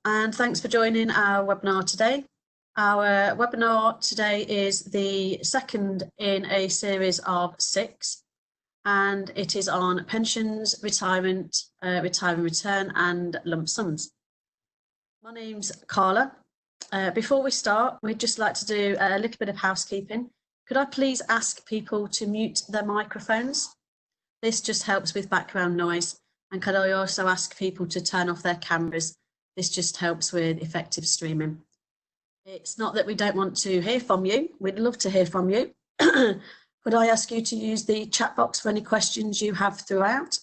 and thanks for joining our webinar today. Our webinar today is the second in a series of 6, and it is on pensions, retirement, retirement return and lump sums. My name's Carla. Before we start, we'd just like to do a little bit of housekeeping. Could I please ask people to mute their microphones? This just helps with background noise. And could I also ask people to turn off their cameras? This just helps with effective streaming. It's not that we don't want to hear from you. We'd love to hear from you. Could I ask you to use the chat box for any questions you have throughout?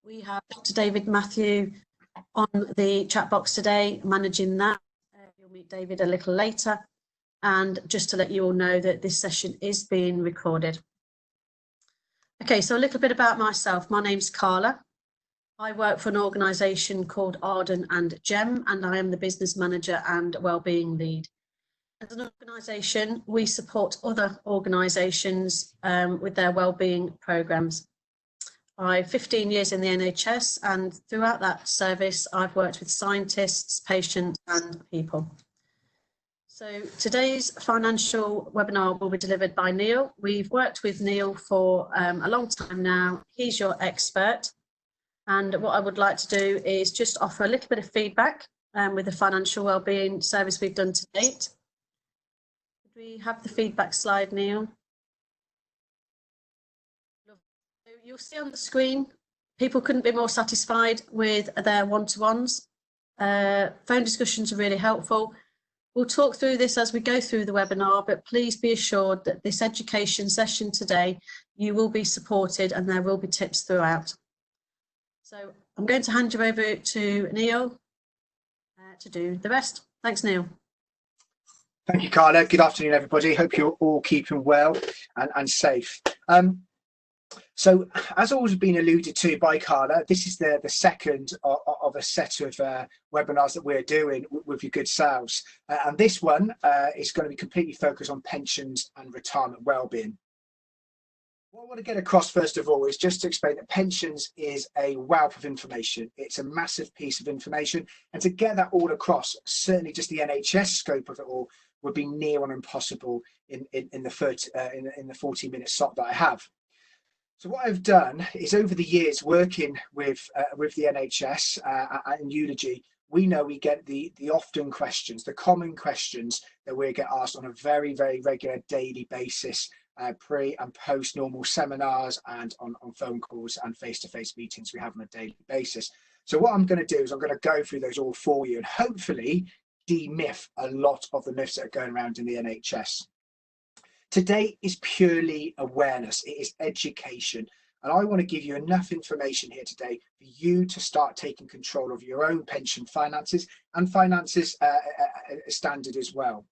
We have Dr. David Matthew on the chat box today, managing that. You'll meet David a little later. And just to let you all know that this session is being recorded. Okay, so a little bit about myself. My name's Carla. I work for an organisation called Arden and Gem, and I am the business manager and wellbeing lead. As an organisation, we support other organisations with their wellbeing programmes. I've 15 years in the NHS, and throughout that service, I've worked with scientists, patients and people. So today's financial webinar will be delivered by Neil. We've worked with Neil for a long time now. He's your expert. And what I would like to do is just offer a little bit of feedback with the financial wellbeing service we've done to date. Could we have the feedback slide, Neil? You'll see on the screen, people couldn't be more satisfied with their one-to-ones. Phone discussions are really helpful. We'll talk through this as we go through the webinar, but please be assured that this education session today, you will be supported and there will be tips throughout. So I'm going to hand you over to Neil to do the rest. Thanks, Neil. Thank you, Carla. Good afternoon, everybody. Hope you're all keeping well and safe. So, as always been alluded to by Carla, this is the second of a set of webinars that we're doing with your good selves. And this one is going to be completely focused on pensions and retirement wellbeing. What I want to get across first of all is just to explain that pensions is a wealth of information. It's a massive piece of information, and to get that all across, certainly just the NHS scope of it all, would be near on impossible in the 40-minute slot that I have. So what I've done is, over the years working with the NHS and Eulogie, we know we get the often questions, the common questions that we get asked on a very, very regular daily basis. Pre and post normal seminars and on phone calls and face-to-face meetings we have on a daily basis. So what I'm going to do is I'm going to go through those all for you and hopefully demyth a lot of the myths that are going around in the NHS. Today is purely awareness, it is education, and I want to give you enough information here today for you to start taking control of your own pension finances and finances standard as well.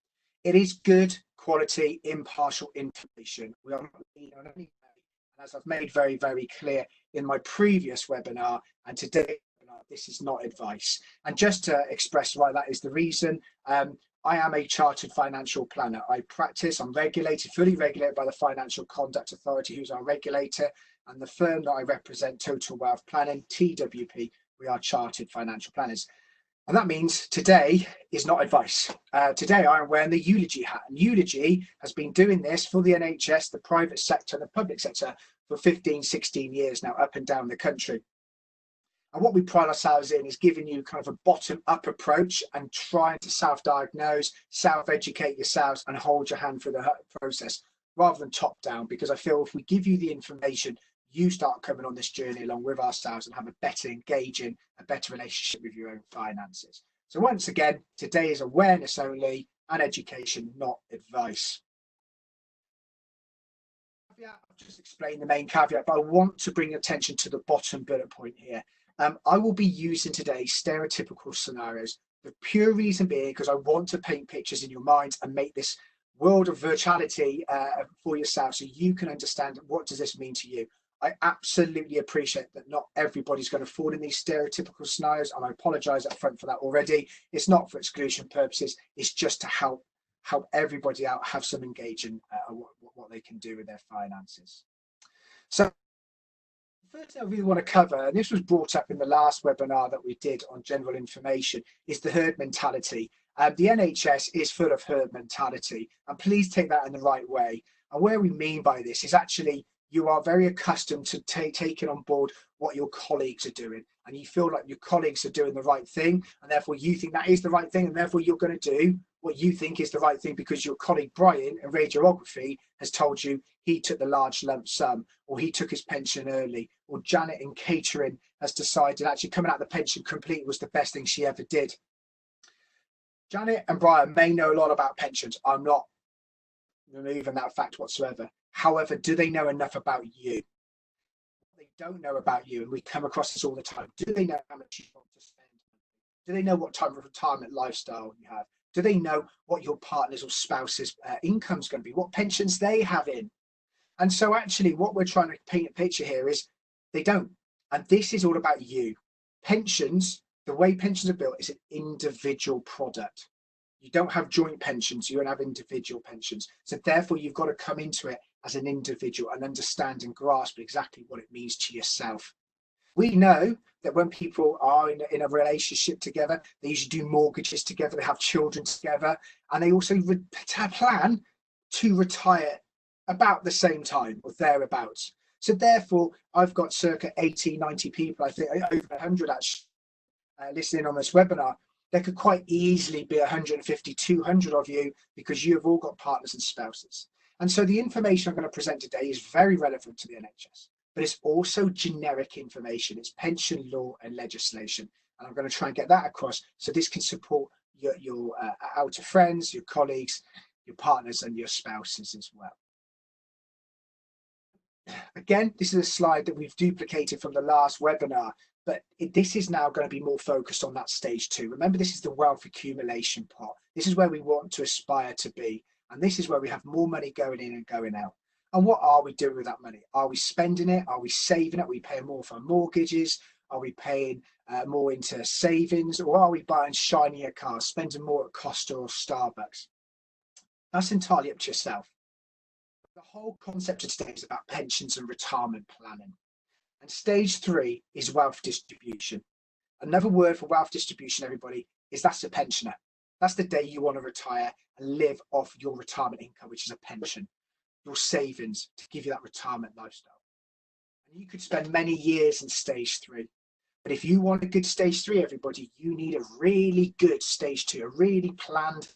It is good quality, impartial information. We are not leaning on any, as I've made very, very clear in my previous webinar and today, this is not advice. And just to express why that is the reason, I am a chartered financial planner. I practice, I'm regulated, fully regulated by the Financial Conduct Authority, who's our regulator, and the firm that I represent, Total Wealth Planning, TWP, we are chartered financial planners. And that means today is not advice. Today I am wearing the Eulogie hat, and Eulogie has been doing this for the NHS, the private sector and the public sector for 15, 16 years now, up and down the country. And what we pride ourselves in is giving you kind of a bottom-up approach and trying to self-diagnose, self-educate yourselves and hold your hand through the process rather than top-down, because I feel if we give you the information, you start coming on this journey along with ourselves and have a better engaging, a better relationship with your own finances. So once again, today is awareness only and education, not advice. I've just explained the main caveat, but I want to bring attention to the bottom bullet point here. I will be using today stereotypical scenarios. The pure reason being because I want to paint pictures in your minds and make this world of virtuality for yourself so you can understand what does this mean to you. I absolutely appreciate that not everybody's going to fall in these stereotypical scenarios, and I apologise up front for that already. It's not for exclusion purposes, it's just to help everybody out have some engaging what they can do with their finances. So First thing I really want to cover, and this was brought up in the last webinar that we did on general information, is the herd mentality. The NHS is full of herd mentality, and please take that in the right way. And where we mean by this is actually you are very accustomed to taking on board what your colleagues are doing, and you feel like your colleagues are doing the right thing, and therefore you think that is the right thing, and therefore you're going to do what you think is the right thing because your colleague Brian in radiography has told you he took the large lump sum, or he took his pension early, or Janet in catering has decided actually coming out of the pension complete was the best thing she ever did. Janet and Brian may know a lot about pensions. I'm not removing that fact whatsoever. However, do they know enough about you? They don't know about you, and we come across this all the time. Do they know how much you want to spend? Do they know what type of retirement lifestyle you have? Do they know what your partner's or spouse's income is going to be? What pensions they have in? And so actually what we're trying to paint a picture here is they don't. And this is all about you. Pensions, the way pensions are built is an individual product. You don't have joint pensions, you don't have individual pensions. So therefore you've got to come into it as an individual and understand and grasp exactly what it means to yourself. We know that when people are in a relationship together, they usually do mortgages together, they have children together, and they also plan to retire about the same time or thereabouts. So therefore, I've got circa 80, 90 people, I think over 100 actually, listening on this webinar. There could quite easily be 150, 200 of you because you have all got partners and spouses. And so the information I'm going to present today is very relevant to the NHS. But it's also generic information. It's pension law and legislation. And I'm going to try and get that across so this can support your outer friends, your colleagues, your partners and your spouses as well. Again, this is a slide that we've duplicated from the last webinar, but this is now going to be more focused on that stage 2. Remember, this is the wealth accumulation pot. This is where we want to aspire to be. And this is where we have more money going in and going out. And what are we doing with that money? Are we spending it? Are we saving it? Are we paying more for mortgages? Are we paying more into savings? Or are we buying shinier cars, spending more at Costa or Starbucks? That's entirely up to yourself. The whole concept of today is about pensions and retirement planning. And stage 3 is wealth distribution. Another word for wealth distribution, everybody, is that's a pensioner. That's the day you want to retire and live off your retirement income, which is a pension. Your savings to give you that retirement lifestyle. And you could spend many years in stage 3. But if you want a good stage 3, everybody, you need a really good stage 2, a really planned,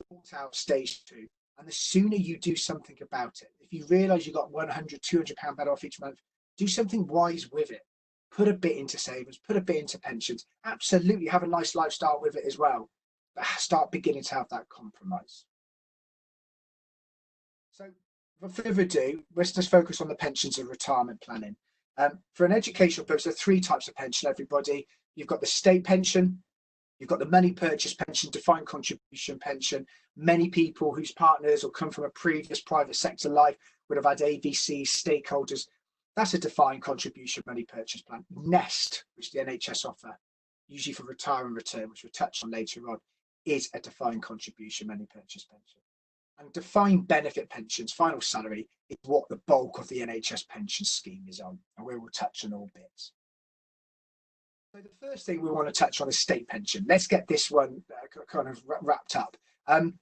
thought out stage 2. And the sooner you do something about it, if you realise you've got £100, £200 better off each month, do something wise with it. Put a bit into savings, put a bit into pensions. Absolutely have a nice lifestyle with it as well. But start beginning to have that compromise. So without further ado, let's just focus on the pensions and retirement planning. For an educational purpose, there are 3 types of pension, everybody. You've got the state pension, you've got the money purchase pension, defined contribution pension. Many people whose partners or come from a previous private sector life would have had AVC stakeholders. That's a defined contribution money purchase plan. Nest, which the NHS offer, usually for retire and return, which we'll touch on later on, is a defined contribution money purchase pension. And defined benefit pensions, final salary, is what the bulk of the NHS pension scheme is on, and we will touch on all bits. So the first thing we want to touch on is state pension. Let's get this one kind of wrapped up. The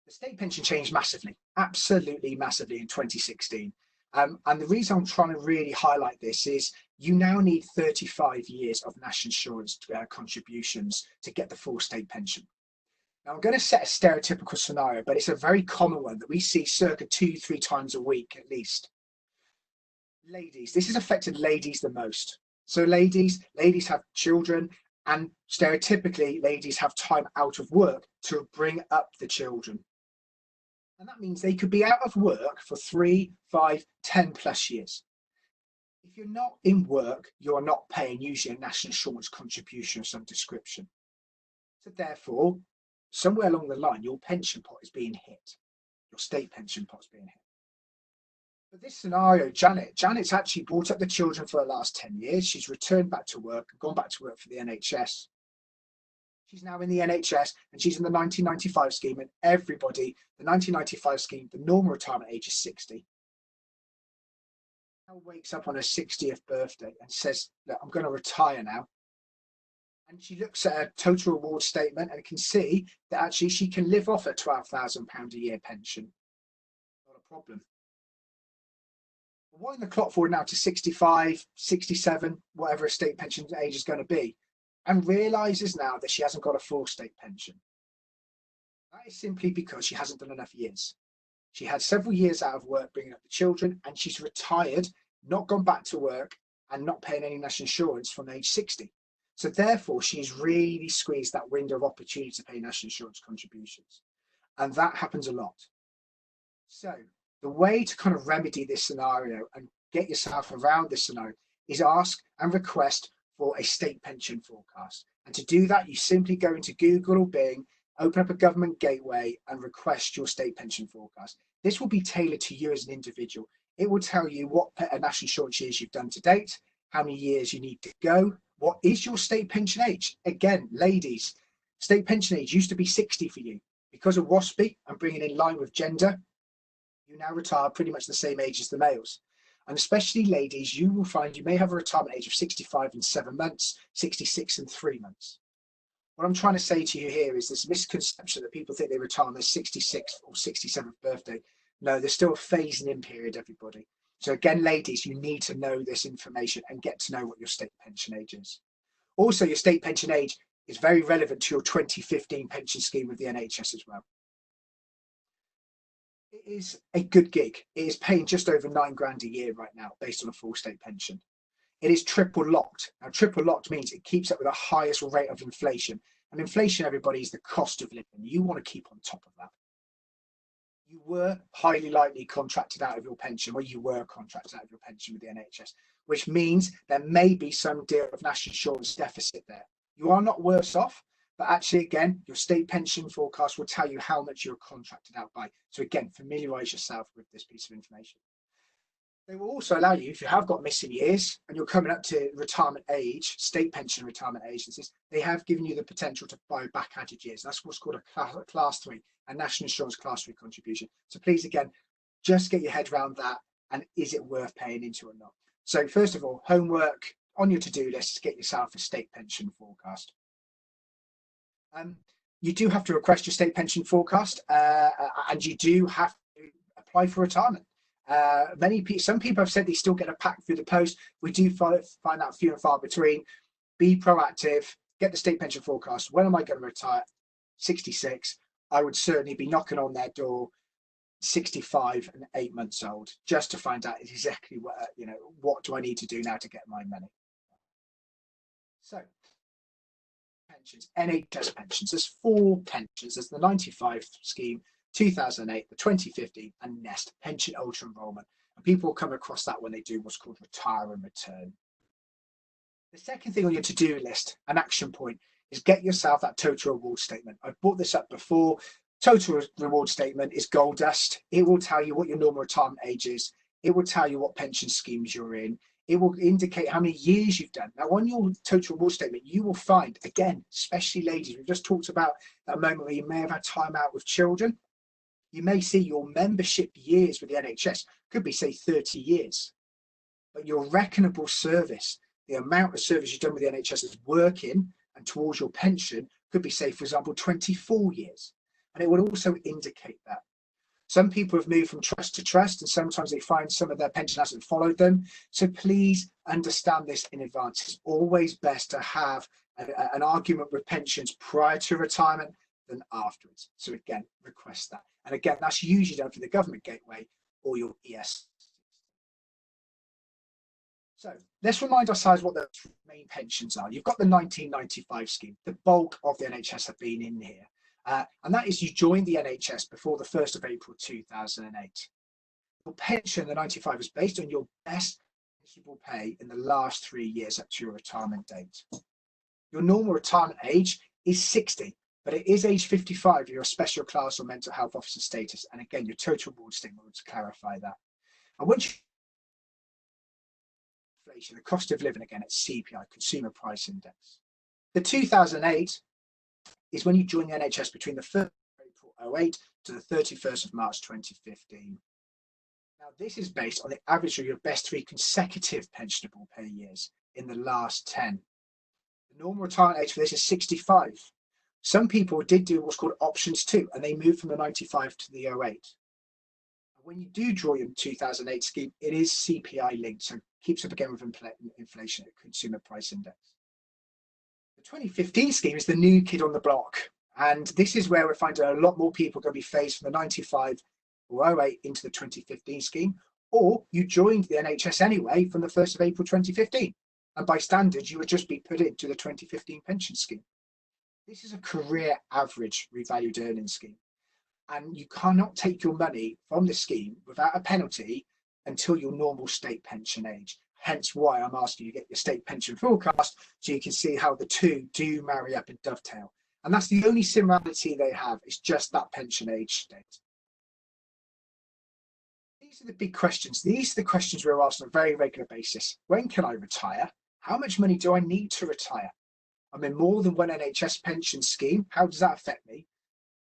state pension changed massively, absolutely massively in 2016. And the reason I'm trying to really highlight this is you now need 35 years of national insurance contributions to get the full state pension. Now, I'm going to set a stereotypical scenario, but it's a very common one that we see circa 2-3 times a week at least. Ladies, this has affected ladies the most. So ladies have children, and stereotypically, ladies have time out of work to bring up the children. And that means they could be out of work for 3, 5, 10 plus years. If you're not in work, you're not paying usually a national insurance contribution of some description. So therefore, somewhere along the line, your pension pot is being hit. Your state pension pot is being hit. But this scenario, Janet's actually brought up the children for the last 10 years. She's returned back to work, gone back to work for the NHS. She's now in the NHS and she's in the 1995 scheme, and everybody, the 1995 scheme, the normal retirement age is 60. now wakes up on her 60th birthday and says, look, I'm going to retire now. And she looks at her total reward statement and can see that actually she can live off a £12,000 a year pension. Not a problem. Wind the clock forward now to 65, 67, whatever her state pension age is going to be, and realises now that she hasn't got a full state pension. That is simply because she hasn't done enough years. She had several years out of work bringing up the children, and she's retired, not gone back to work, and not paying any national insurance from age 60. So therefore, she's really squeezed that window of opportunity to pay national insurance contributions. And that happens a lot. So the way to kind of remedy this scenario and get yourself around this scenario is ask and request for a state pension forecast. And to do that, you simply go into Google or Bing, open up a government gateway and request your state pension forecast. This will be tailored to you as an individual. It will tell you what national insurance years you've done to date, how many years you need to go, what is your state pension age. Again, ladies, state pension age used to be 60 for you. Because of WASPI and bringing in line with gender, you now retire pretty much the same age as the males. And especially ladies, you will find you may have a retirement age of 65 and 7 months, 66 and 3 months. What I'm trying to say to you here is this misconception that people think they retire on their 66th or 67th birthday. No, there's still a phasing in period, everybody. So again, ladies, you need to know this information and get to know what your state pension age is. Also, your state pension age is very relevant to your 2015 pension scheme with the NHS as well. It is a good gig. It is paying just over £9,000 a year right now based on a full state pension. It is triple locked. Now, triple locked means it keeps up with the highest rate of inflation. And inflation, everybody, is the cost of living. You want to keep on top of that. You were highly likely contracted out of your pension, or you were contracted out of your pension with the NHS, which means there may be some deal of national insurance deficit there. You are not worse off, but actually, again, your state pension forecast will tell you how much you're contracted out by. So again, familiarise yourself with this piece of information. They will also allow you, if you have got missing years and you're coming up to retirement age, state pension retirement age, they have given you the potential to buy back added years. That's what's called a class 3, a national insurance class 3 contribution. So please, again, just get your head around that, and is it worth paying into or not? So first of all, homework on your to-do list is get yourself a state pension forecast. You do have to request your state pension forecast, and you do have to apply for retirement. Some people have said they still get a pack through the post. We do find that few and far between. Be proactive, get the state pension forecast. When am I going to retire? 66. I would certainly be knocking on their door 65 and 8 months old, just to find out exactly what do I need to do now to get my money. So pensions, NHS pensions. There's 4 pensions. There's the 95 scheme, 2008, the 2015, and Nest, pension ultra enrollment. And people will come across that when they do what's called retire and return. The second thing on your to-do list, an action point, is get yourself that total reward statement. I've brought this up before. Total reward statement is gold dust. It will tell you what your normal retirement age is. It will tell you what pension schemes you're in. It will indicate how many years you've done. Now, on your total reward statement, you will find, again, especially ladies, we've just talked about that moment where you may have had time out with children. You may see your membership years with the NHS could be, say, 30 years. But your reckonable service, the amount of service you've done with the NHS as working and towards your pension could be, say, for example, 24 years. And it would also indicate that. Some people have moved from trust to trust, and sometimes they find some of their pension hasn't followed them. So please understand this in advance. It's always best to have an argument with pensions prior to retirement than afterwards. So again, request that. And again, that's usually done through the government gateway or your ES. So let's remind ourselves what the main pensions are. You've got the 1995 scheme. The bulk of the NHS have been in here. And that is you joined the NHS before the 1st of April 2008. Your pension, the 95, is based on your best possible pay in the last 3 years up to your retirement date. Your normal retirement age is 60, but it is age 55 if you're a special class or mental health officer status. And again, your total reward statement will clarify that. And once inflation, the cost of living, again, it's CPI, Consumer Price Index. The 2008 is when you join the NHS between the 1st of April 2008 to the 31st of March 2015. Now, Now, this is based on the average of your best 3 consecutive pensionable pay years in the last 10. The normal retirement age for this is 65. Some people did do what's called options too, and they moved from the 95 to the 08. When you do draw your 2008 scheme, it is CPI linked, so it keeps up again with inflation, consumer price index. The 2015 scheme is the new kid on the block, and this is where we're finding a lot more people are going to be phased from the 95 or 08 into the 2015 scheme, or you joined the NHS anyway from the 1st of April 2015, and by standards you would just be put into the 2015 pension scheme. This is a career average revalued earnings scheme, and you cannot take your money from the scheme without a penalty until your normal state pension age. Hence why I'm asking you to get your state pension forecast so you can see how the two do marry up and dovetail. And that's the only similarity they have, is just that pension age state. These are the big questions. These are the questions we're asked on a very regular basis. When can I retire? How much money do I need to retire? I'm in more than one NHS pension scheme. How does that affect me?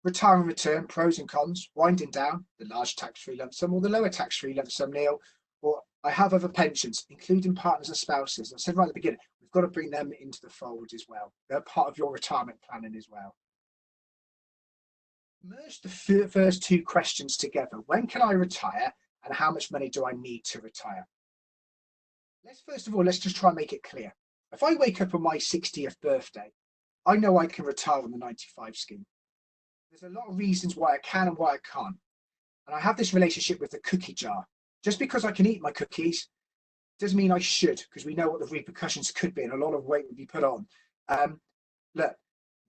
Retire and return, pros and cons, winding down, the large tax-free lump sum or the lower tax-free lump sum, Neil, or I have other pensions, including partners and spouses. I said right at the beginning, we've got to bring them into the fold as well. They're part of your retirement planning as well. Merge the first 2 questions together. When can I retire and how much money do I need to retire? Let's just try and make it clear. If I wake up on my 60th birthday, I know I can retire on the 95 scheme. There's a lot of reasons why I can and why I can't. And I have this relationship with the cookie jar. Just because I can eat my cookies doesn't mean I should, because we know what the repercussions could be and a lot of weight would be put on. Look,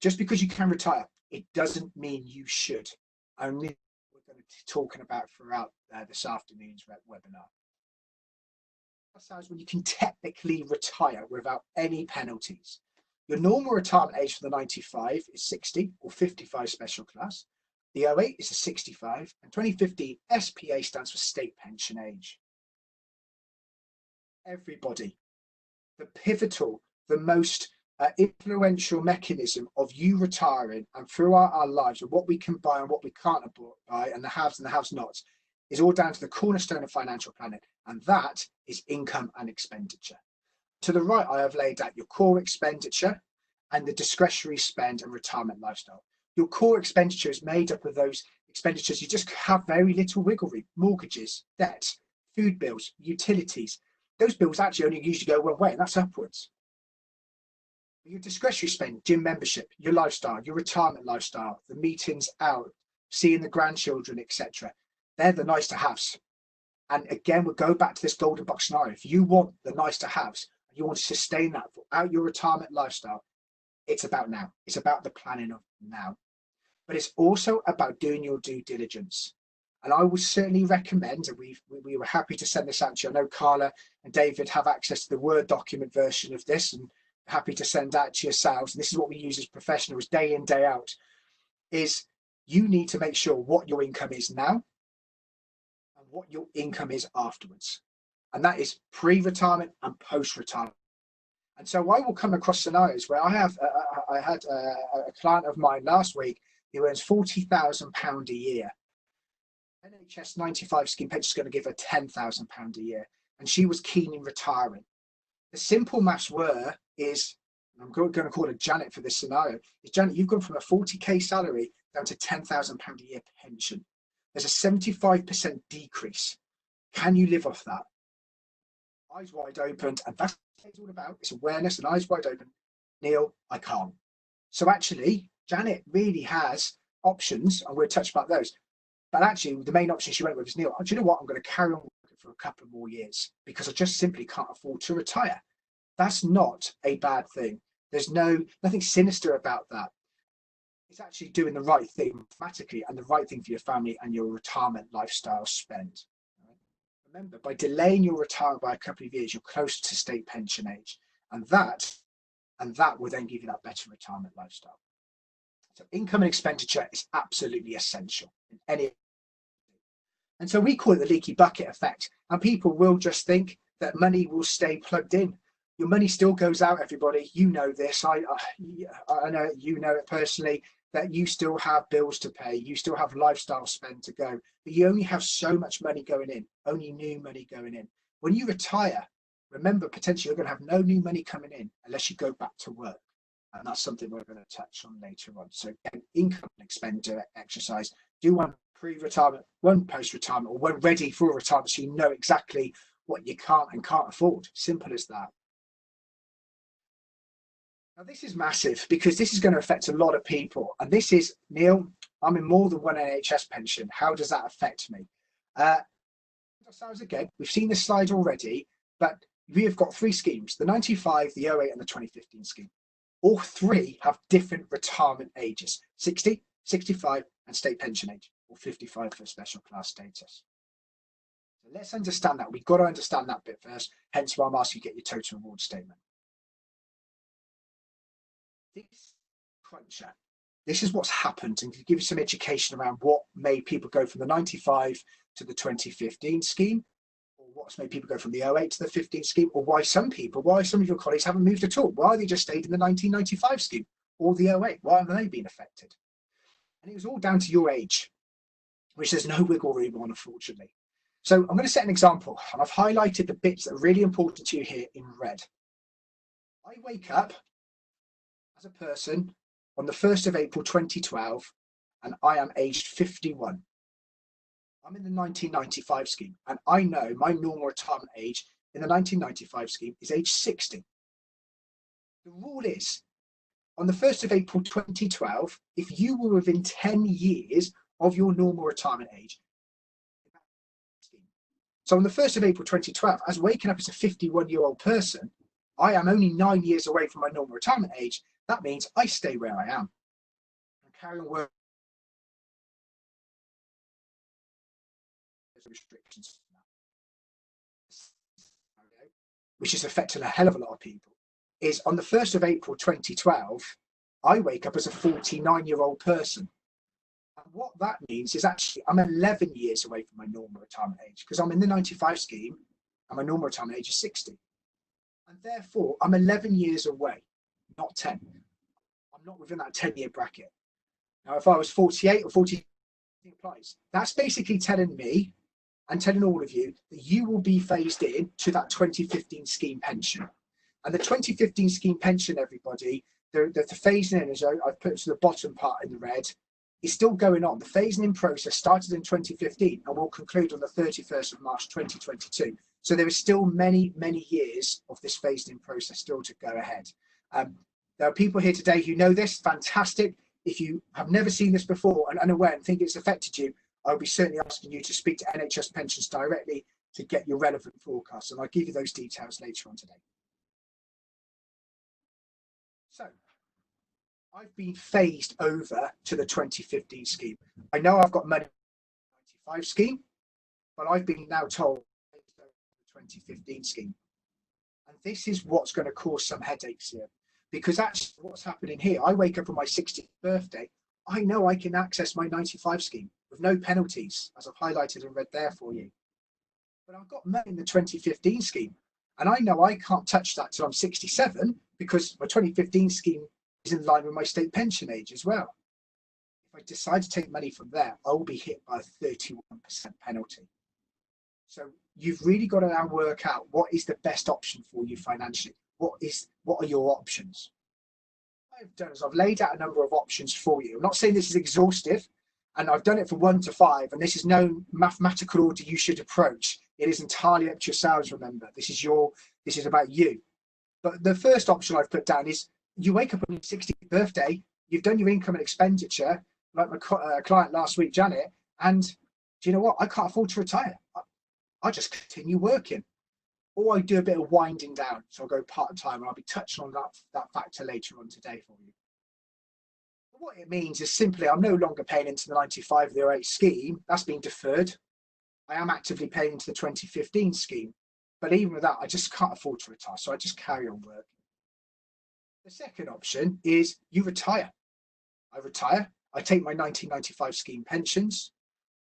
just because you can retire, it doesn't mean you should. Only we're going to be talking about throughout this afternoon's webinar. That's when you can technically retire without any penalties. Your normal retirement age for the 95 is 60 or 55 special class. The 08 is a 65, and 2015 SPA stands for state pension age. Everybody, the pivotal, the most influential mechanism of you retiring and throughout our lives, of what we can buy and what we can't buy, and the haves and the have-nots, is all down to the cornerstone of financial planning, and that is income and expenditure. To the right, I have laid out your core expenditure and the discretionary spend and retirement lifestyle. Your core expenditure is made up of those expenditures you just have very little wiggle room: mortgages, debts, food bills, utilities. Those bills actually only usually go one way, and that's upwards. Your discretionary spend, gym membership, your lifestyle, your retirement lifestyle, the meetings out, seeing the grandchildren, etc. They're the nice to haves. And again, we'll go back to this golden box scenario. If you want the nice to haves, and you want to sustain that throughout your retirement lifestyle, it's about now. It's about the planning of now. But it's also about doing your due diligence. And I would certainly recommend, and we were happy to send this out to you. I know Carla and David have access to the Word document version of this, and happy to send that to yourselves. And this is what we use as professionals day in, day out, is you need to make sure what your income is now and what your income is afterwards. And that is pre-retirement and post-retirement. And so I will come across scenarios where I had a client of mine last week who earns £40,000 a year. NHS 95 scheme pension is going to give her £10,000 a year, and she was keen in retiring. The simple maths is, I'm going to call her Janet for this scenario, is Janet, you've gone from a 40k salary down to £10,000 a year pension. There's a 75% decrease. Can you live off that? Eyes wide open, and that's what it's all about. It's awareness and eyes wide open. Neil, I can't. So actually, Janet really has options, and we'll touch about those. But actually, the main option she went with is, Neil, do you know what? I'm going to carry on working for a couple more years because I just simply can't afford to retire. That's not a bad thing. There's nothing sinister about that. It's actually doing the right thing mathematically and the right thing for your family and your retirement lifestyle spend. Remember, by delaying your retirement by a couple of years, you're closer to state pension age, and that will then give you that better retirement lifestyle. So income and expenditure is absolutely essential in any. And so we call it the leaky bucket effect, and people will just think that money will stay plugged in. Your money still goes out, everybody. You know this. I know you know it personally. that you still have bills to pay, you still have lifestyle spend to go, but you only have so much money going in, only new money going in. When you retire, remember, potentially you're going to have no new money coming in unless you go back to work. And that's something we're going to touch on later on. So again, income and expenditure exercise. Do one pre-retirement, one post-retirement, or one ready for retirement, so you know exactly what you can't and can't afford. Simple as that. Now this is massive because this is going to affect a lot of people. And this is, Neil, I'm in more than one NHS pension. How does that affect me? Again, we've seen this slide already, but we have got three schemes: the 95, the 08 and the 2015 scheme. All three have different retirement ages: 60, 65 and state pension age, or 55 for special class status. So let's understand that. We've got to understand that bit first, hence why I'm asking you to get your total reward statement. This cruncher, this is what's happened, and to give you some education around what made people go from the 95 to the 2015 scheme, or what's made people go from the 08 to the 15 scheme, or why some of your colleagues haven't moved at all. Why they just stayed in the 1995 scheme or the 08? Why haven't they been affected? And it was all down to your age, which there's no wiggle room on, unfortunately. So I'm going to set an example, and I've highlighted the bits that are really important to you here in red. I wake up as a person on the 1st of April 2012, and I am aged 51. I'm in the 1995 scheme, and I know my normal retirement age in the 1995 scheme is age 60. The rule is, on the 1st of April 2012, if you were within 10 years of your normal retirement age. So on the 1st of April 2012, as waking up as a 51-year-old person, I am only 9 years away from my normal retirement age. That means I stay where I am and carry on working. Restrictions, which is affecting a hell of a lot of people, is on the 1st of April 2012, I wake up as a 49-year-old person. And what that means is actually I'm 11 years away from my normal retirement age, because I'm in the 95 scheme and my normal retirement age is 60. And therefore, I'm 11 years away, not 10. I'm not within that 10-year bracket. Now, if I was 48 or 40, it applies. That's basically telling me and telling all of you that you will be phased in to that 2015 scheme pension. And the 2015 scheme pension, everybody, the phasing in, as I've put to the bottom part in the red, is still going on. The phasing in process started in 2015 and will conclude on the 31st of March 2022. So there is still many, many years of this phased in process still to go ahead. There are people here today who know this, fantastic. If you have never seen this before and unaware and think it's affected you, I'll be certainly asking you to speak to NHS Pensions directly to get your relevant forecasts, and I'll give you those details later on today. So, I've been phased over to the 2015 scheme. I know I've got money in the 95 scheme, but I've been now told the 2015 scheme. And this is what's going to cause some headaches here, because actually what's happening here, I wake up on my 60th birthday, I know I can access my 95 scheme with no penalties, as I've highlighted and read there for you. But I've got money in the 2015 scheme, and I know I can't touch that till I'm 67 because my 2015 scheme is in line with my state pension age as well. If I decide to take money from there, I will be hit by a 31% penalty. So you've really got to now work out what is the best option for you financially. What are your options? What I've done is I've laid out a number of options for you. I'm not saying this is exhaustive, and I've done it from 1 to 5, and this is no mathematical order you should approach. It is entirely up to yourselves, remember. This is about you. But the first option I've put down is you wake up on your 60th birthday, you've done your income and expenditure, like my client last week, Janet, and do you know what? I can't afford to retire. I just continue working. Or I do a bit of winding down. So I'll go part-time, and I'll be touching on that factor later on today for you. But what it means is simply I'm no longer paying into the 95 or 08 scheme. That's been deferred. I am actively paying into the 2015 scheme. But even with that, I just can't afford to retire. So I just carry on working. The second option is you retire. I retire. I take my 1995 scheme pensions,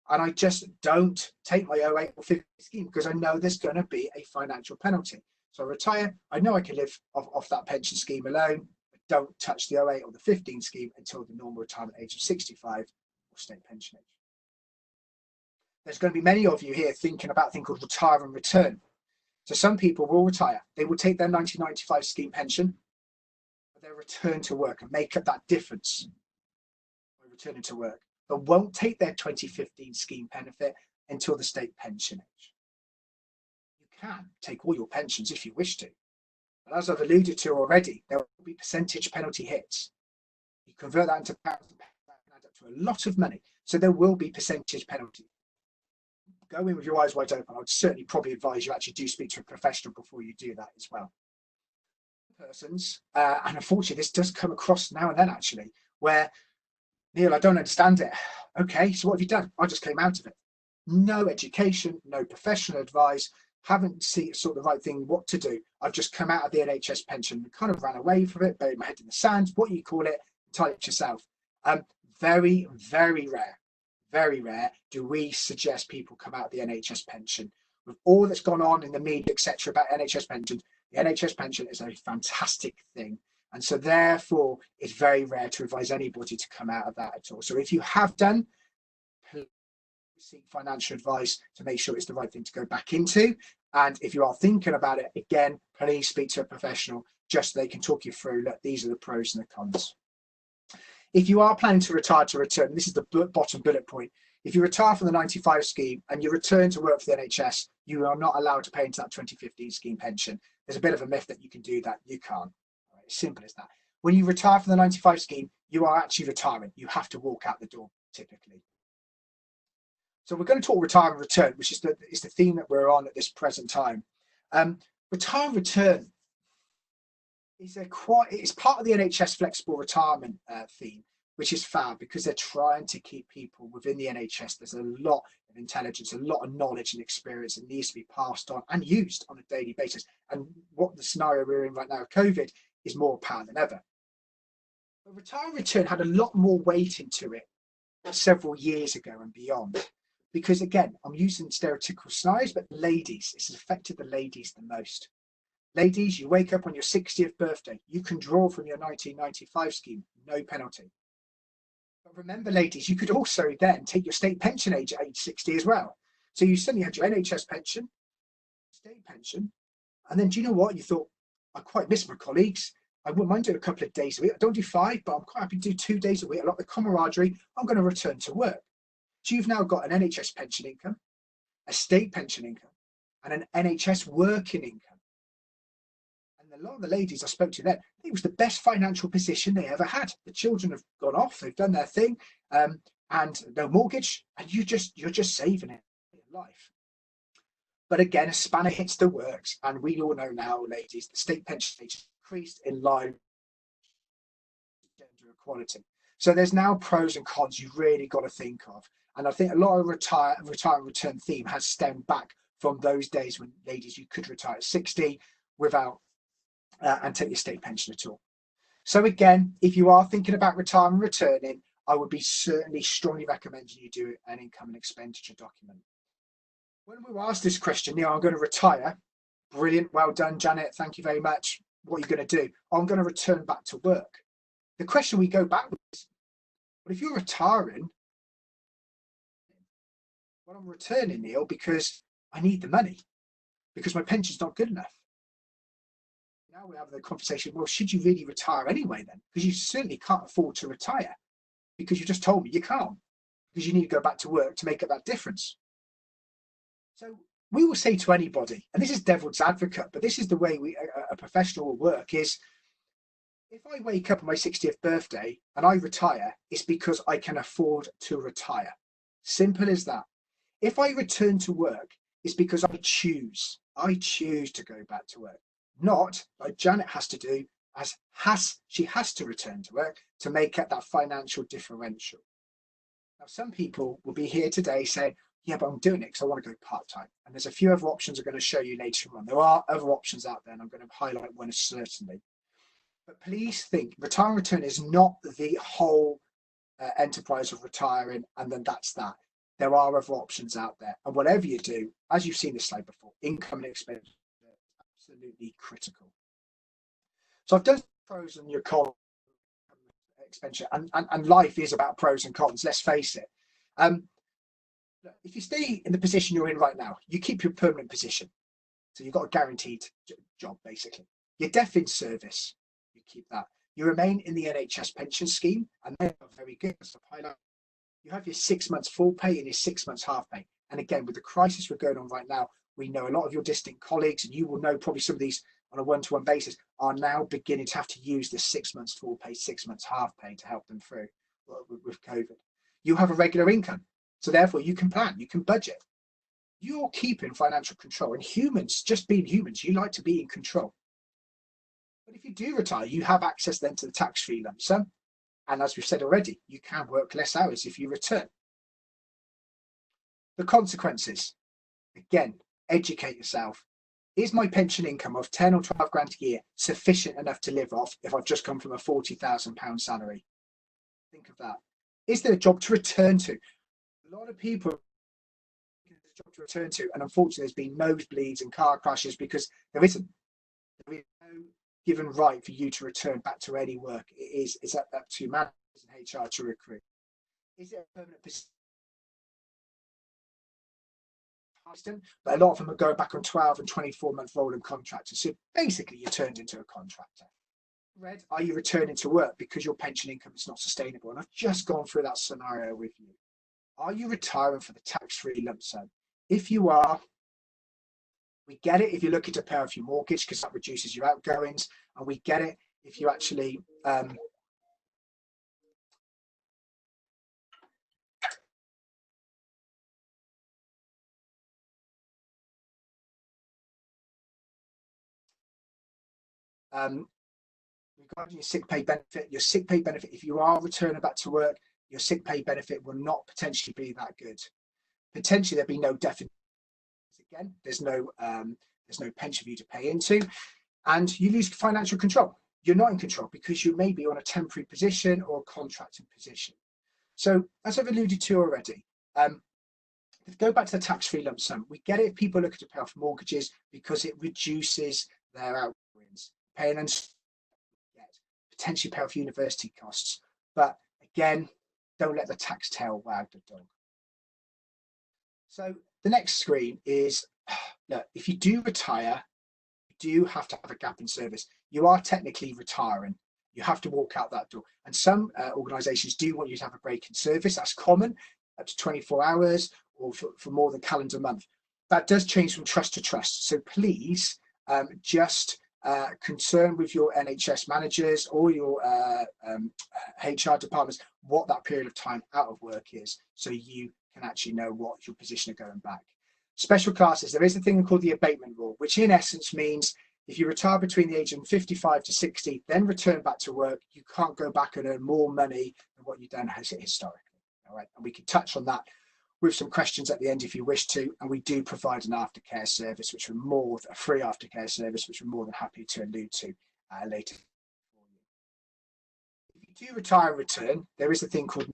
and I just don't take my 08 or 15 scheme because I know there's going to be a financial penalty. So I retire. I know I can live off that pension scheme alone. I don't touch the 08 or the 15 scheme until the normal retirement age of 65 or state pension age. There's going to be many of you here thinking about a thing called retire and return. So some people will retire. They will take their 1995 scheme pension, but they'll return to work and make up that difference by returning to work, but won't take their 2015 scheme benefit until the state pension age. You can take all your pensions if you wish to, but as I've alluded to already, there will be percentage penalty hits. You convert that into pounds, that can add up to a lot of money. So there will be percentage penalty. Go in with your eyes wide open. I would certainly probably advise you actually do speak to a professional before you do that as well. Persons, and unfortunately this does come across now and then actually, where, Neil, I don't understand it. Okay, so what have you done? I just came out of it. No education, no professional advice, haven't sort the right thing, what to do. I've just come out of the NHS pension, kind of ran away from it, buried my head in the sand, what you call it, entirely up to yourself. Very, very rare do we suggest people come out of the NHS pension. With all that's gone on in the media, etc., about NHS pension, the NHS pension is a fantastic thing. And so therefore, it's very rare to advise anybody to come out of that at all. So if you have done, please seek financial advice to make sure it's the right thing to go back into. And if you are thinking about it, again, please speak to a professional just so they can talk you through, look, these are the pros and the cons. If you are planning to retire to return, this is the bottom bullet point. If you retire from the 95 scheme and you return to work for the NHS, you are not allowed to pay into that 2015 scheme pension. There's a bit of a myth that you can do that. You can't. Right, as simple as that. When you retire from the 95 scheme, you are actually retiring. You have to walk out the door typically. So we're going to talk retire and return, which is the theme that we're on at this present time. Retire and return it's part of the NHS flexible retirement theme, which is fab because they're trying to keep people within the NHS. There's a lot of intelligence, a lot of knowledge and experience that needs to be passed on and used on a daily basis. And what the scenario we're in right now with COVID is more apparent than ever. But retire and return had a lot more weight into it several years ago and beyond. Because again, I'm using stereotypical scenarios, but ladies, this has affected the ladies the most. Ladies, you wake up on your 60th birthday, you can draw from your 1995 scheme, no penalty. But remember, ladies, you could also then take your state pension age at age 60 as well. So you suddenly had your NHS pension, state pension, and then do you know what? You thought, I quite miss my colleagues. I wouldn't mind doing a couple of days a week. I don't do 5, but I'm quite happy to do 2 days a week. I like the camaraderie. I'm going to return to work. So you've now got an NHS pension income, a state pension income, and an NHS working income. A lot of the ladies I spoke to then, it was the best financial position they ever had. The children have gone off, they've done their thing, and no mortgage, and you're just saving it in life. But again, a spanner hits the works, and we all know now, ladies, the state pension age increased in line with gender equality. So there's now pros and cons you've really got to think of. And I think a lot of retire and return theme has stemmed back from those days when, ladies, you could retire at 60 without and take your state pension at all. So again, if you are thinking about retiring and returning, I would be certainly strongly recommending you do an income and expenditure document. When we were asked this question, Neil, I'm going to retire. Brilliant, well done, Janet, thank you very much. What are you going to do? I'm going to return back to work. The question we go back with is, but if you're retiring, well, I'm returning, Neil, because I need the money, because my pension's not good enough. Now we're having the conversation, well, should you really retire anyway then? Because you certainly can't afford to retire because you just told me you can't, because you need to go back to work to make up that difference. So we will say to anybody, and this is devil's advocate, but this is the way a professional will work, is if I wake up on my 60th birthday and I retire, it's because I can afford to retire. Simple as that. If I return to work, it's because I choose to go back to work. Not like Janet has to do, she has to return to work to make up that financial differential. Now, some people will be here today saying, yeah, but I'm doing it because I want to go part-time. And there's a few other options I'm going to show you later on. There are other options out there, and I'm going to highlight one certainly. But please think, retire and return is not the whole enterprise of retiring, and then that's that. There are other options out there. And whatever you do, as you've seen this slide before, income and expenditure absolutely critical. So I've done pros and your cons expenditure, and life is about pros and cons, let's face it. If you stay in the position you're in right now, you keep your permanent position, so you've got a guaranteed job basically. You're death in service, you keep that. You remain in the NHS pension scheme, and they are very good. You have your 6 months full pay and your 6 months half pay. And again, with the crisis we're going on right now, we know a lot of your distant colleagues, and you will know probably some of these on a one-to-one basis, are now beginning to have to use the 6 months full pay, 6 months half pay to help them through with COVID. You have a regular income, so therefore you can plan, you can budget. You're keeping financial control, and humans, just being humans, you like to be in control. But if you do retire, you have access then to the tax-free lump sum. And as we've said already, you can work less hours if you return. The consequences, again, educate yourself. Is my pension income of 10 or 12 grand a year sufficient enough to live off if I've just come from a £40,000 salary? Think of that. Is there a job to return to? A lot of people there's a job to return to, and unfortunately there's been nosebleeds and car crashes because there isn't. There is no given right for you to return back to any work. It's up to managers and HR to recruit. Is it a permanent position? But a lot of them are going back on 12 and 24-month rolling contractors. So basically you're turned into a contractor. Red, are you returning to work because your pension income is not sustainable? And I've just gone through that scenario with you. Are you retiring for the tax-free lump sum? If you are, we get it if you're looking to pay off your mortgage because that reduces your outgoings, and we get it if you actually regarding your sick pay benefit, if you are returning back to work, your sick pay benefit will not potentially be that good. Potentially there'll be no definite. Again, there's no pension for you to pay into, and you lose financial control. You're not in control because you may be on a temporary position or a contracting position. So as I've alluded to already, go back to the tax-free lump sum. We get it if people are looking to pay off mortgages because it reduces their outgoings, paying and potentially pay off university costs. But again, don't let the tax tail wag the dog. So the next screen is, look, if you do retire, you do have to have a gap in service. You are technically retiring. You have to walk out that door. And some organisations do want you to have a break in service. That's common, up to 24 hours or for more than calendar month. That does change from trust to trust. So please just concern with your NHS managers or your HR departments what that period of time out of work is, so you can actually know what your position of going back. Special classes, there is a thing called the abatement rule, which in essence means if you retire between the age of 55 to 60, then return back to work, you can't go back and earn more money than what you've done historically. All right, and we can touch on that with some questions at the end if you wish to, and we do provide an aftercare service, which we're a free aftercare service, which we're more than happy to allude to later. If you do retire and return, there is a thing called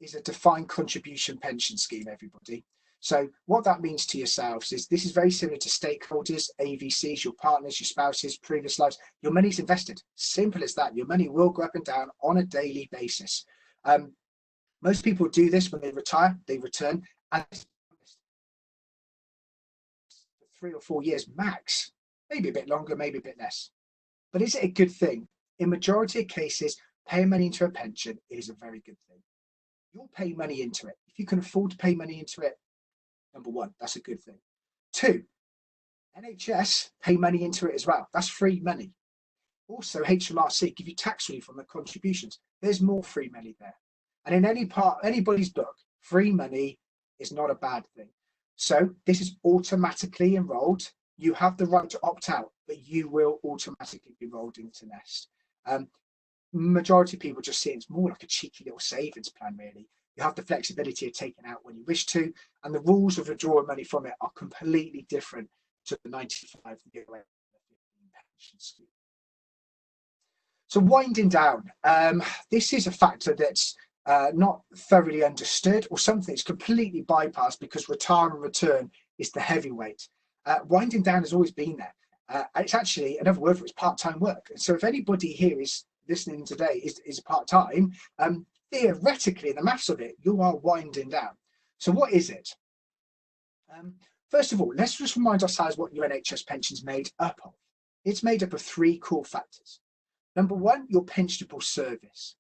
a defined contribution pension scheme, everybody. So what that means to yourselves is this is very similar to stakeholders, AVCs, your partners, your spouses, previous lives. Your money's invested. Simple as that. Your money will go up and down on a daily basis. Most people do this when they retire, they return, and for 3 or 4 years max, maybe a bit longer, maybe a bit less. But is it a good thing? In majority of cases, paying money into a pension is a very good thing. You'll pay money into it. If you can afford to pay money into it, number one, that's a good thing. 2, NHS pay money into it as well. That's free money. Also, HMRC give you tax relief on the contributions. There's more free money there. And in anybody's book, free money is not a bad thing. So this is automatically enrolled. You have the right to opt out, but you will automatically be enrolled into Nest. Majority of people just see it's more like a cheeky little savings plan, really. You have the flexibility of taking out when you wish to, and the rules of withdrawing money from it are completely different to the 95 year pension scheme. So winding down, this is a factor that's not thoroughly understood, or something that's completely bypassed because retire and return is the heavyweight. Winding down has always been there. It's actually another word for it, it's part-time work. So if anybody here is listening today is part-time, theoretically, in the maths of it, you are winding down. So what is it? First of all, let's just remind ourselves what your NHS pension is made up of. It's made up of 3 core factors. Number 1, your pensionable service.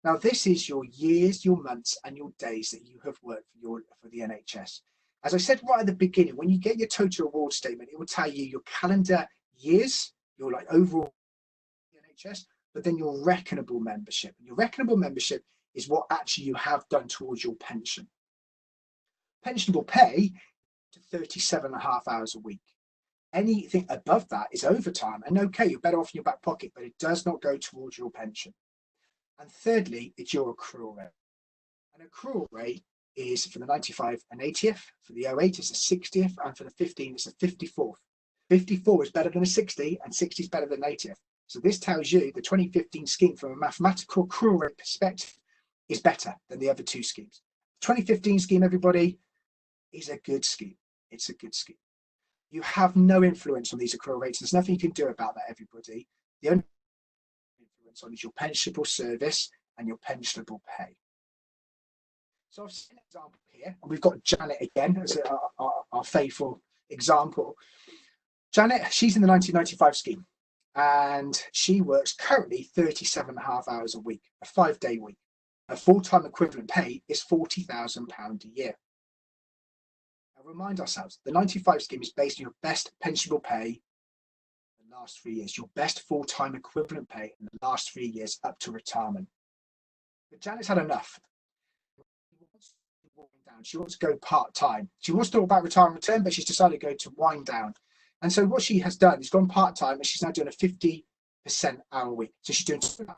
Now, this is your years, your months, and your days that you have worked for the NHS. As I said right at the beginning, when you get your total reward statement, it will tell you your calendar years, your like overall NHS, but then your reckonable membership. And your reckonable membership is what actually you have done towards your pension. Pensionable pay to 37.5 hours a week. Anything above that is overtime, and okay, you're better off in your back pocket, but it does not go towards your pension. And thirdly, it's your accrual rate. An accrual rate is for the 95 an 80th, for the 08 it's a 60th, and for the 15 it's a 54th. 54 is better than a 60, and 60 is better than 80th. So this tells you the 2015 scheme from a mathematical accrual rate perspective is better than the other 2 schemes. The 2015 scheme, everybody, is a good scheme. It's a good scheme. You have no influence on these accrual rates. There's nothing you can do about that, everybody. The only influence on is your pensionable service and your pensionable pay. So I've seen an example here, and we've got Janet again as our faithful example. Janet, she's in the 1995 scheme, and she works currently 37.5 hours a week, a 5-day week. Her full-time equivalent pay is £40,000 a year. Now remind ourselves, the 95 scheme is based on your best pensionable pay in the last 3 years, your best full-time equivalent pay in the last 3 years up to retirement. But Janet's had enough. She wants to go part-time. She wants to talk about retirement return, but she's decided to go to wind down. And so what she has done is gone part-time, and she's now doing a 50% hour week. So she's doing 2 hours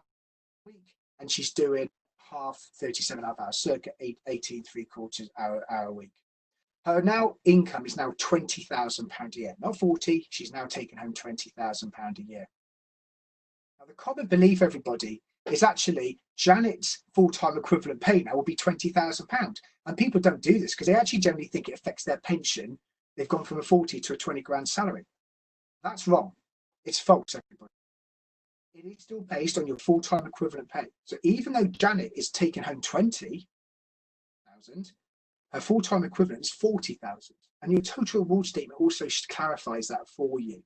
a week, and she's doing half 37.5 hours, circa 18 3/4 hour a week. Her now income is now £20,000 a year, not 40. She's now taking home £20,000 a year. Now the common belief, everybody, is actually Janet's full-time equivalent pay now will be £20,000. And people don't do this because they actually generally think it affects their pension. They've gone from a 40 to a 20 grand salary. That's wrong. It's false, everybody. It is still based on your full-time equivalent pay. So even though Janet is taking home 20,000, her full-time equivalent is 40,000. And your total reward statement also clarifies that for you.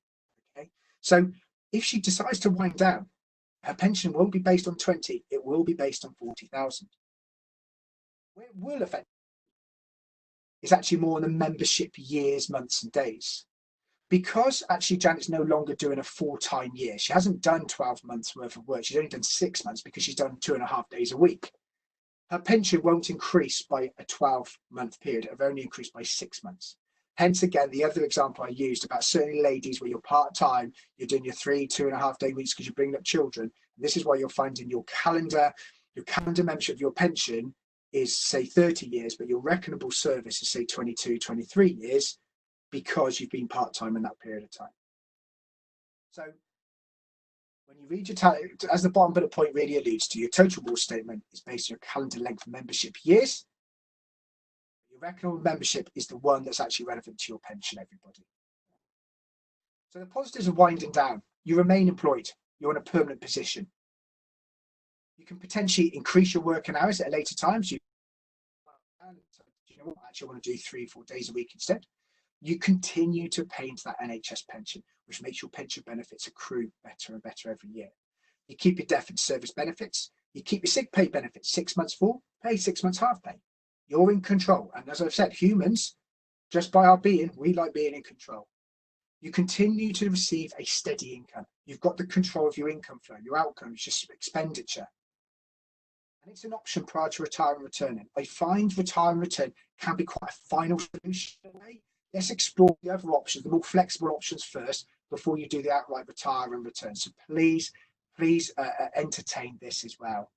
Okay. So if she decides to wind down, her pension won't be based on 20, it will be based on 40,000. Where it will affect is actually more on the membership years, months and days. Because actually Janet's no longer doing a full-time year, she hasn't done 12 months worth of work, she's only done 6 months because she's done 2.5 days a week. Her pension won't increase by a 12-month period, it will only increase by 6 months. Hence, again, the other example I used about certain ladies where you're part-time, you're doing your 2.5 day weeks because you're bringing up children. And this is why you're finding your calendar membership of your pension is, say, 30 years, but your reckonable service is, say, 22, 23 years because you've been part-time in that period of time. So when you read your, as the bottom bullet point really alludes to, your total reward statement is based on your calendar length of membership years. Your reckonable membership is the one that's actually relevant to your pension, everybody. So the positives of winding down, you remain employed, you're in a permanent position. You can potentially increase your working hours at a later time. So you know what, actually I want to do 3 or 4 days a week instead. You continue to pay into that NHS pension, which makes your pension benefits accrue better and better every year. You keep your death and service benefits. You keep your sick pay benefits, 6 months full pay, 6 months half pay. You're in control. And as I've said, humans, just by our being, we like being in control. You continue to receive a steady income. You've got the control of your income flow, your outcomes, just expenditure. And it's an option prior to retire and returning. I find retire and return can be quite a final solution. Let's explore the other options, the more flexible options first, before you do the outright retire and return. So please entertain this as well.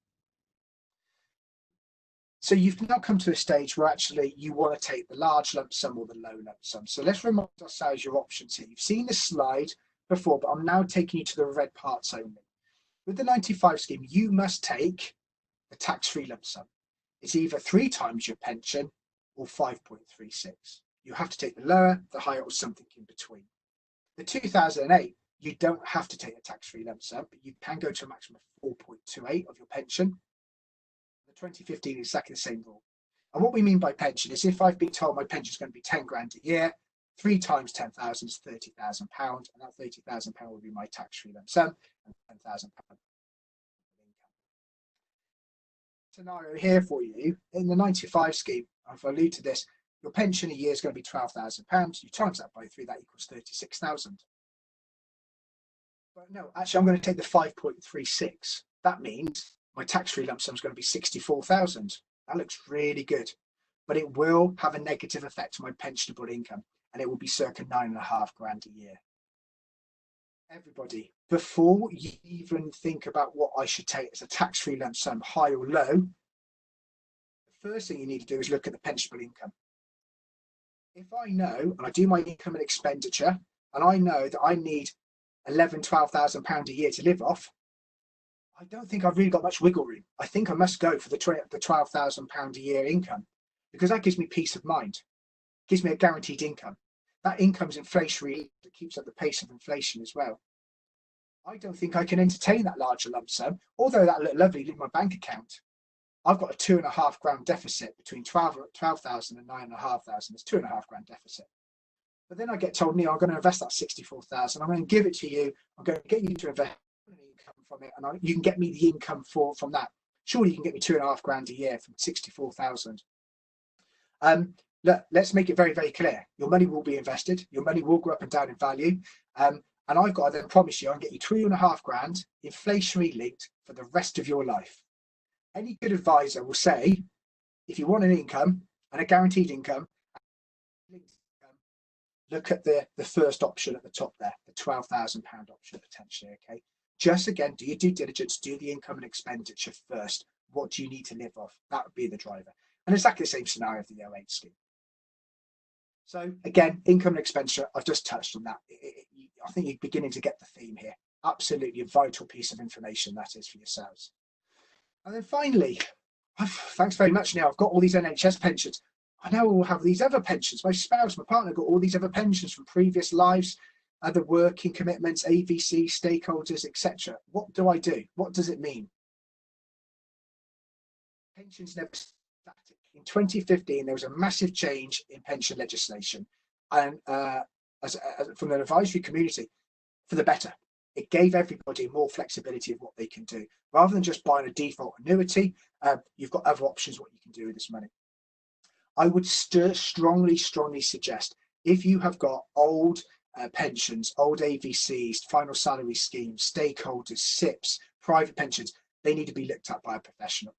So you've now come to a stage where actually you want to take the large lump sum or the low lump sum. So let's remind ourselves your options here. You've seen this slide before, but I'm now taking you to the red parts only. With the 95 scheme, you must take the tax-free lump sum. It's either 3 times your pension or 5.36. You have to take the lower, the higher, or something in between. The 2008, you don't have to take a tax-free lump sum, but you can go to a maximum of 4.28 of your pension. The 2015 is exactly the same rule. And what we mean by pension is if I've been told my pension is going to be 10 grand a year, 3 times 10,000 is £30,000, and that £30,000 will be my tax-free lump sum, and £10,000 scenario here for you. In the 95 scheme, if I allude to this, your pension a year is going to be £12,000. You times that by 3, that equals 36,000. But no, actually, I'm going to take the 5.36. That means my tax-free lump sum is going to be 64,000. That looks really good, but it will have a negative effect on my pensionable income, and it will be circa 9.5 grand a year. Everybody, before you even think about what I should take as a tax-free lump sum, high or low, the first thing you need to do is look at the pensionable income. If I know, and I do my income and expenditure, and I know that I need £12,000 a year to live off, I don't think I've really got much wiggle room. I think I must go for the £12,000 a year income, because that gives me peace of mind, gives me a guaranteed income. That income's inflationary, that keeps up the pace of inflation as well. I don't think I can entertain that larger lump sum, although that looked lovely in my bank account. I've got a 2.5 grand deficit between 12,000 and 9,500. It's 2.5 grand deficit. But then I get told, Neil, I'm going to invest that 64,000. I'm going to give it to you. I'm going to get you to invest an income from it, and you can get me the income from that. Surely you can get me 2.5 grand a year from 64,000. Look, let's make it very, very clear. Your money will be invested. Your money will go up and down in value. And I've got to then promise you, I'll get you 2.5 grand inflationary linked for the rest of your life. Any good advisor will say, if you want an income and a guaranteed income, look at the first option at the top there, the £12,000 option potentially, okay? Just again, do your due diligence, do the income and expenditure first. What do you need to live off? That would be the driver. And exactly the same scenario for the 08 scheme. So again, income and expenditure, I've just touched on that. I think you're beginning to get the theme here. Absolutely a vital piece of information that is for yourselves. And then finally, thanks very much, Neil. I've got all these NHS pensions. I now will have these other pensions. My spouse, my partner got all these other pensions from previous lives, other working commitments, AVC, stakeholders, etc. What do I do? What does it mean? Pensions never static. In 2015, there was a massive change in pension legislation, and from the advisory community, for the better. It gave everybody more flexibility of what they can do. Rather than just buying a default annuity, you've got other options what you can do with this money. I would strongly suggest, if you have got old pensions, old AVCs, final salary schemes, stakeholders, SIPs, private pensions, they need to be looked at by a professional.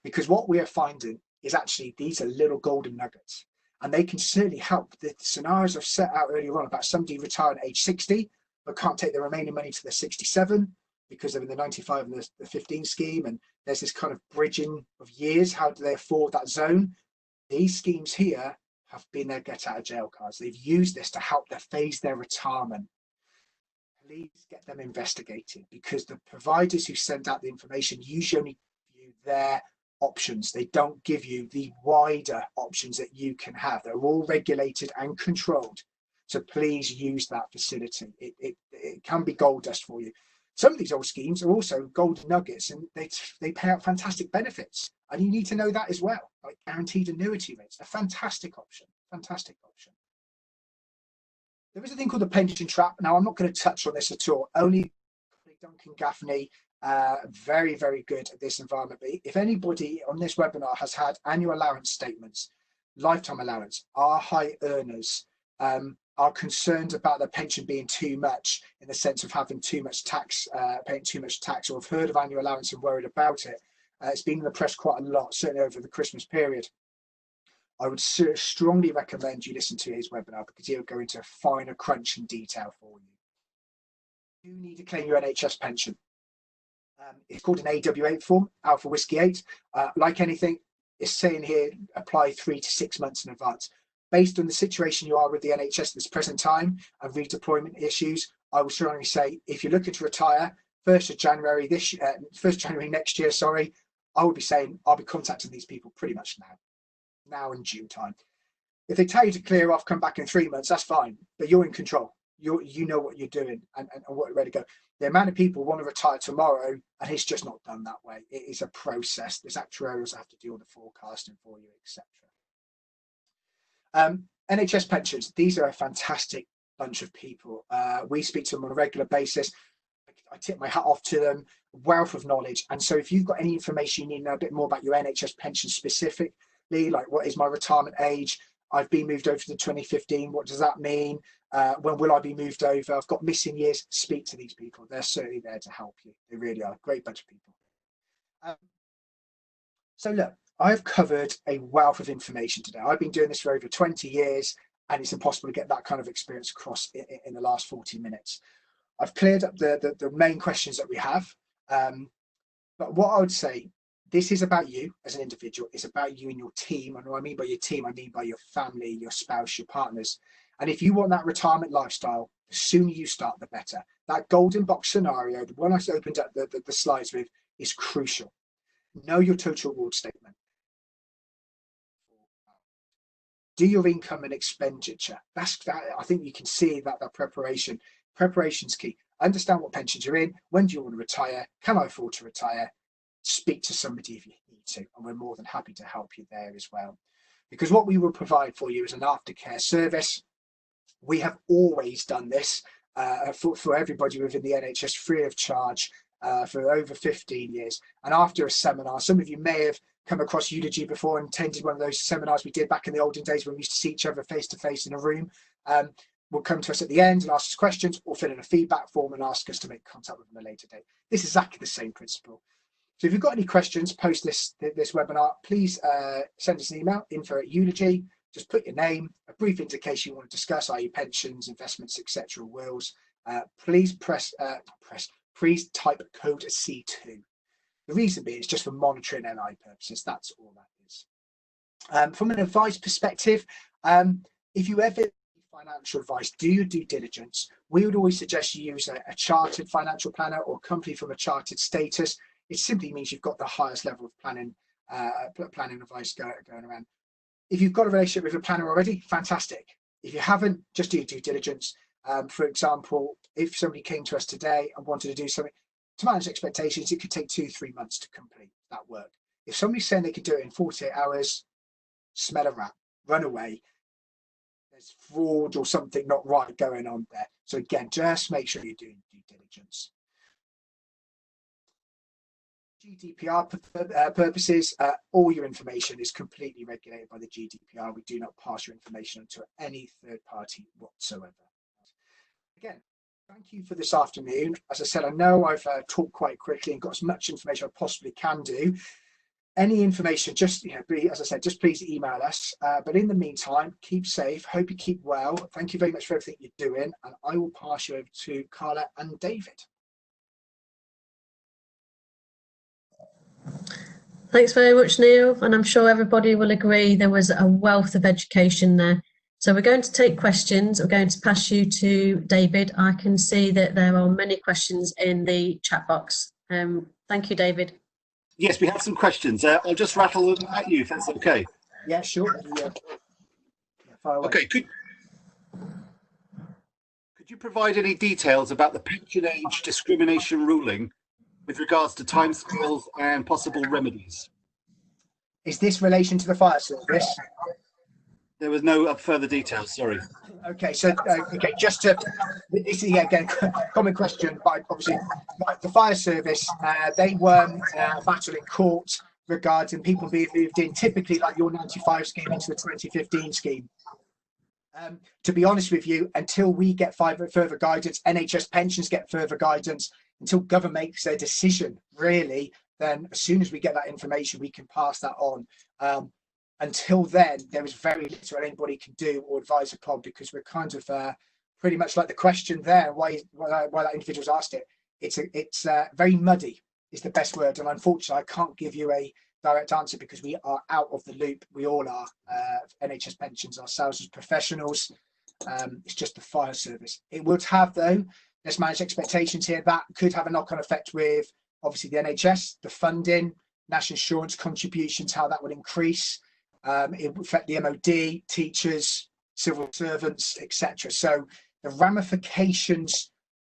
Because what we are finding is actually these are little golden nuggets, and they can certainly help. The scenarios I've set out earlier on about somebody retiring at age 60 but can't take the remaining money to their 67 because they're in the 95 and the 15 scheme, and there's this kind of bridging of years. How do they afford that zone? These schemes here have been their get out of jail cards. They've used this to help them phase their retirement. Please get them investigated, because the providers who send out the information usually only give you their options. They don't give you the wider options that you can have. They're all regulated and controlled. So please use that facility. It can be gold dust for you. Some of these old schemes are also golden nuggets, and they pay out fantastic benefits. And you need to know that as well, like guaranteed annuity rates. A fantastic option, fantastic option. There is a thing called the pension trap. Now, I'm not going to touch on this at all. Only Duncan Gaffney, very, very good at this environment. But if anybody on this webinar has had annual allowance statements, lifetime allowance, are high earners, are concerned about their pension being too much in the sense of having too much tax, paying too much tax, or have heard of annual allowance and worried about it. It's been in the press quite a lot, certainly over the Christmas period. I would strongly recommend you listen to his webinar, because he'll go into finer crunch and detail for you. You need to claim your NHS pension. It's called an AW8 form, Alpha Whiskey 8. Like anything, it's saying here, apply 3 to 6 months in advance. Based on the situation you are with the NHS at this present time and redeployment issues, I will strongly say, if you're looking to retire 1st of January next year, sorry, I would be saying I'll be contacting these people pretty much now in due time. If they tell you to clear off, come back in 3 months, that's fine, but you're in control. you know what you're doing and what you're ready to go. The amount of people want to retire tomorrow, and it's just not done that way. It is a process. There's actuaries that have to do all the forecasting for you, etc. NHS pensions, these are a fantastic bunch of people. We speak to them on a regular basis. I tip my hat off to them, wealth of knowledge. And so if you've got any information you need to know a bit more about your NHS pension specifically, like what is my retirement age? I've been moved over to the 2015. What does that mean? When will I be moved over? I've got missing years. Speak to these people. They're certainly there to help you. They really are a great bunch of people. So look, I've covered a wealth of information today. I've been doing this for over 20 years, and it's impossible to get that kind of experience across in the last 40 minutes. I've cleared up the main questions that we have. But what I would say, this is about you as an individual. It's about you and your team. And what I mean by your team, I mean by your family, your spouse, your partners. And if you want that retirement lifestyle, the sooner you start, the better. That golden box scenario, the one I opened up the slides with, is crucial. Know your total reward statement. Do your income and expenditure. That's that. I think you can see that preparation. Preparation's key. Understand what pensions you're in. When do you want to retire? Can I afford to retire? Speak to somebody if you need to, and we're more than happy to help you there as well. Because what we will provide for you is an aftercare service. We have always done this for everybody within the NHS free of charge for over 15 years. And after a seminar, some of you may have come across Eulogie before and attended one of those seminars we did back in the olden days when we used to see each other face to face in a room. Will come to us at the end and ask us questions, or fill in a feedback form and ask us to make contact with them at a later date. This is exactly the same principle. So if you've got any questions post this webinar, please send us an email, info@Eulogie. Just put your name, a brief indication you want to discuss, i.e. pensions, investments, etc., wills. Please please type code C2. The reason being is just for monitoring NI purposes. That's all that is. From an advice perspective, if you ever financial advice, do your due diligence. We would always suggest you use a chartered financial planner or company from a chartered status. It simply means you've got the highest level of planning advice going around. If you've got a relationship with a planner already, fantastic. If you haven't, just do your due diligence. For example, if somebody came to us today and wanted to do something to manage expectations, it could take 2-3 months to complete that work. If somebody's saying they could do it in 48 hours, smell a rat, run away. There's fraud or something not right going on there. So again, just make sure you're doing due diligence. GDPR purposes, all your information is completely regulated by the GDPR. We do not pass your information on to any third party whatsoever. Again, thank you for this afternoon. As I said, I know I've talked quite quickly and got as much information I possibly can do. Any information, just as I said, just please email us. But in the meantime, keep safe. Hope you keep well. Thank you very much for everything you're doing, and I will pass you over to Carla and David. Thanks very much, Neil, and I'm sure everybody will agree there was a wealth of education there. So we're going to take questions. We're going to pass you to David. I can see that there are many questions in the chat box. Thank you, David. Yes, we have some questions. I'll just rattle them at you if that's okay. Yeah, sure. Yeah, fire away. Okay, could you provide any details about the pension age discrimination ruling with regards to timescales and possible remedies? Is this relation to the fire service? There was no further details, sorry. Okay, so okay, just to this is again common question, but obviously the fire service they won a battle in court regarding people being moved in, typically like your 95 scheme into the 2015 scheme. To be honest with you, until we get further guidance, NHS pensions get further guidance, until government makes their decision, really, then as soon as we get that information, we can pass that on. Until then, there is very little anybody can do or advise upon, because we're kind of pretty much like the question there, why that individual's asked it. It's very muddy is the best word, and unfortunately, I can't give you a direct answer because we are out of the loop. We all are NHS pensions ourselves as professionals. It's just the fire service. It would have, though, let's manage expectations here. That could have a knock-on effect with obviously the NHS, the funding, national insurance contributions, how that would increase. It would affect the MOD, teachers, civil servants, etc. So the ramifications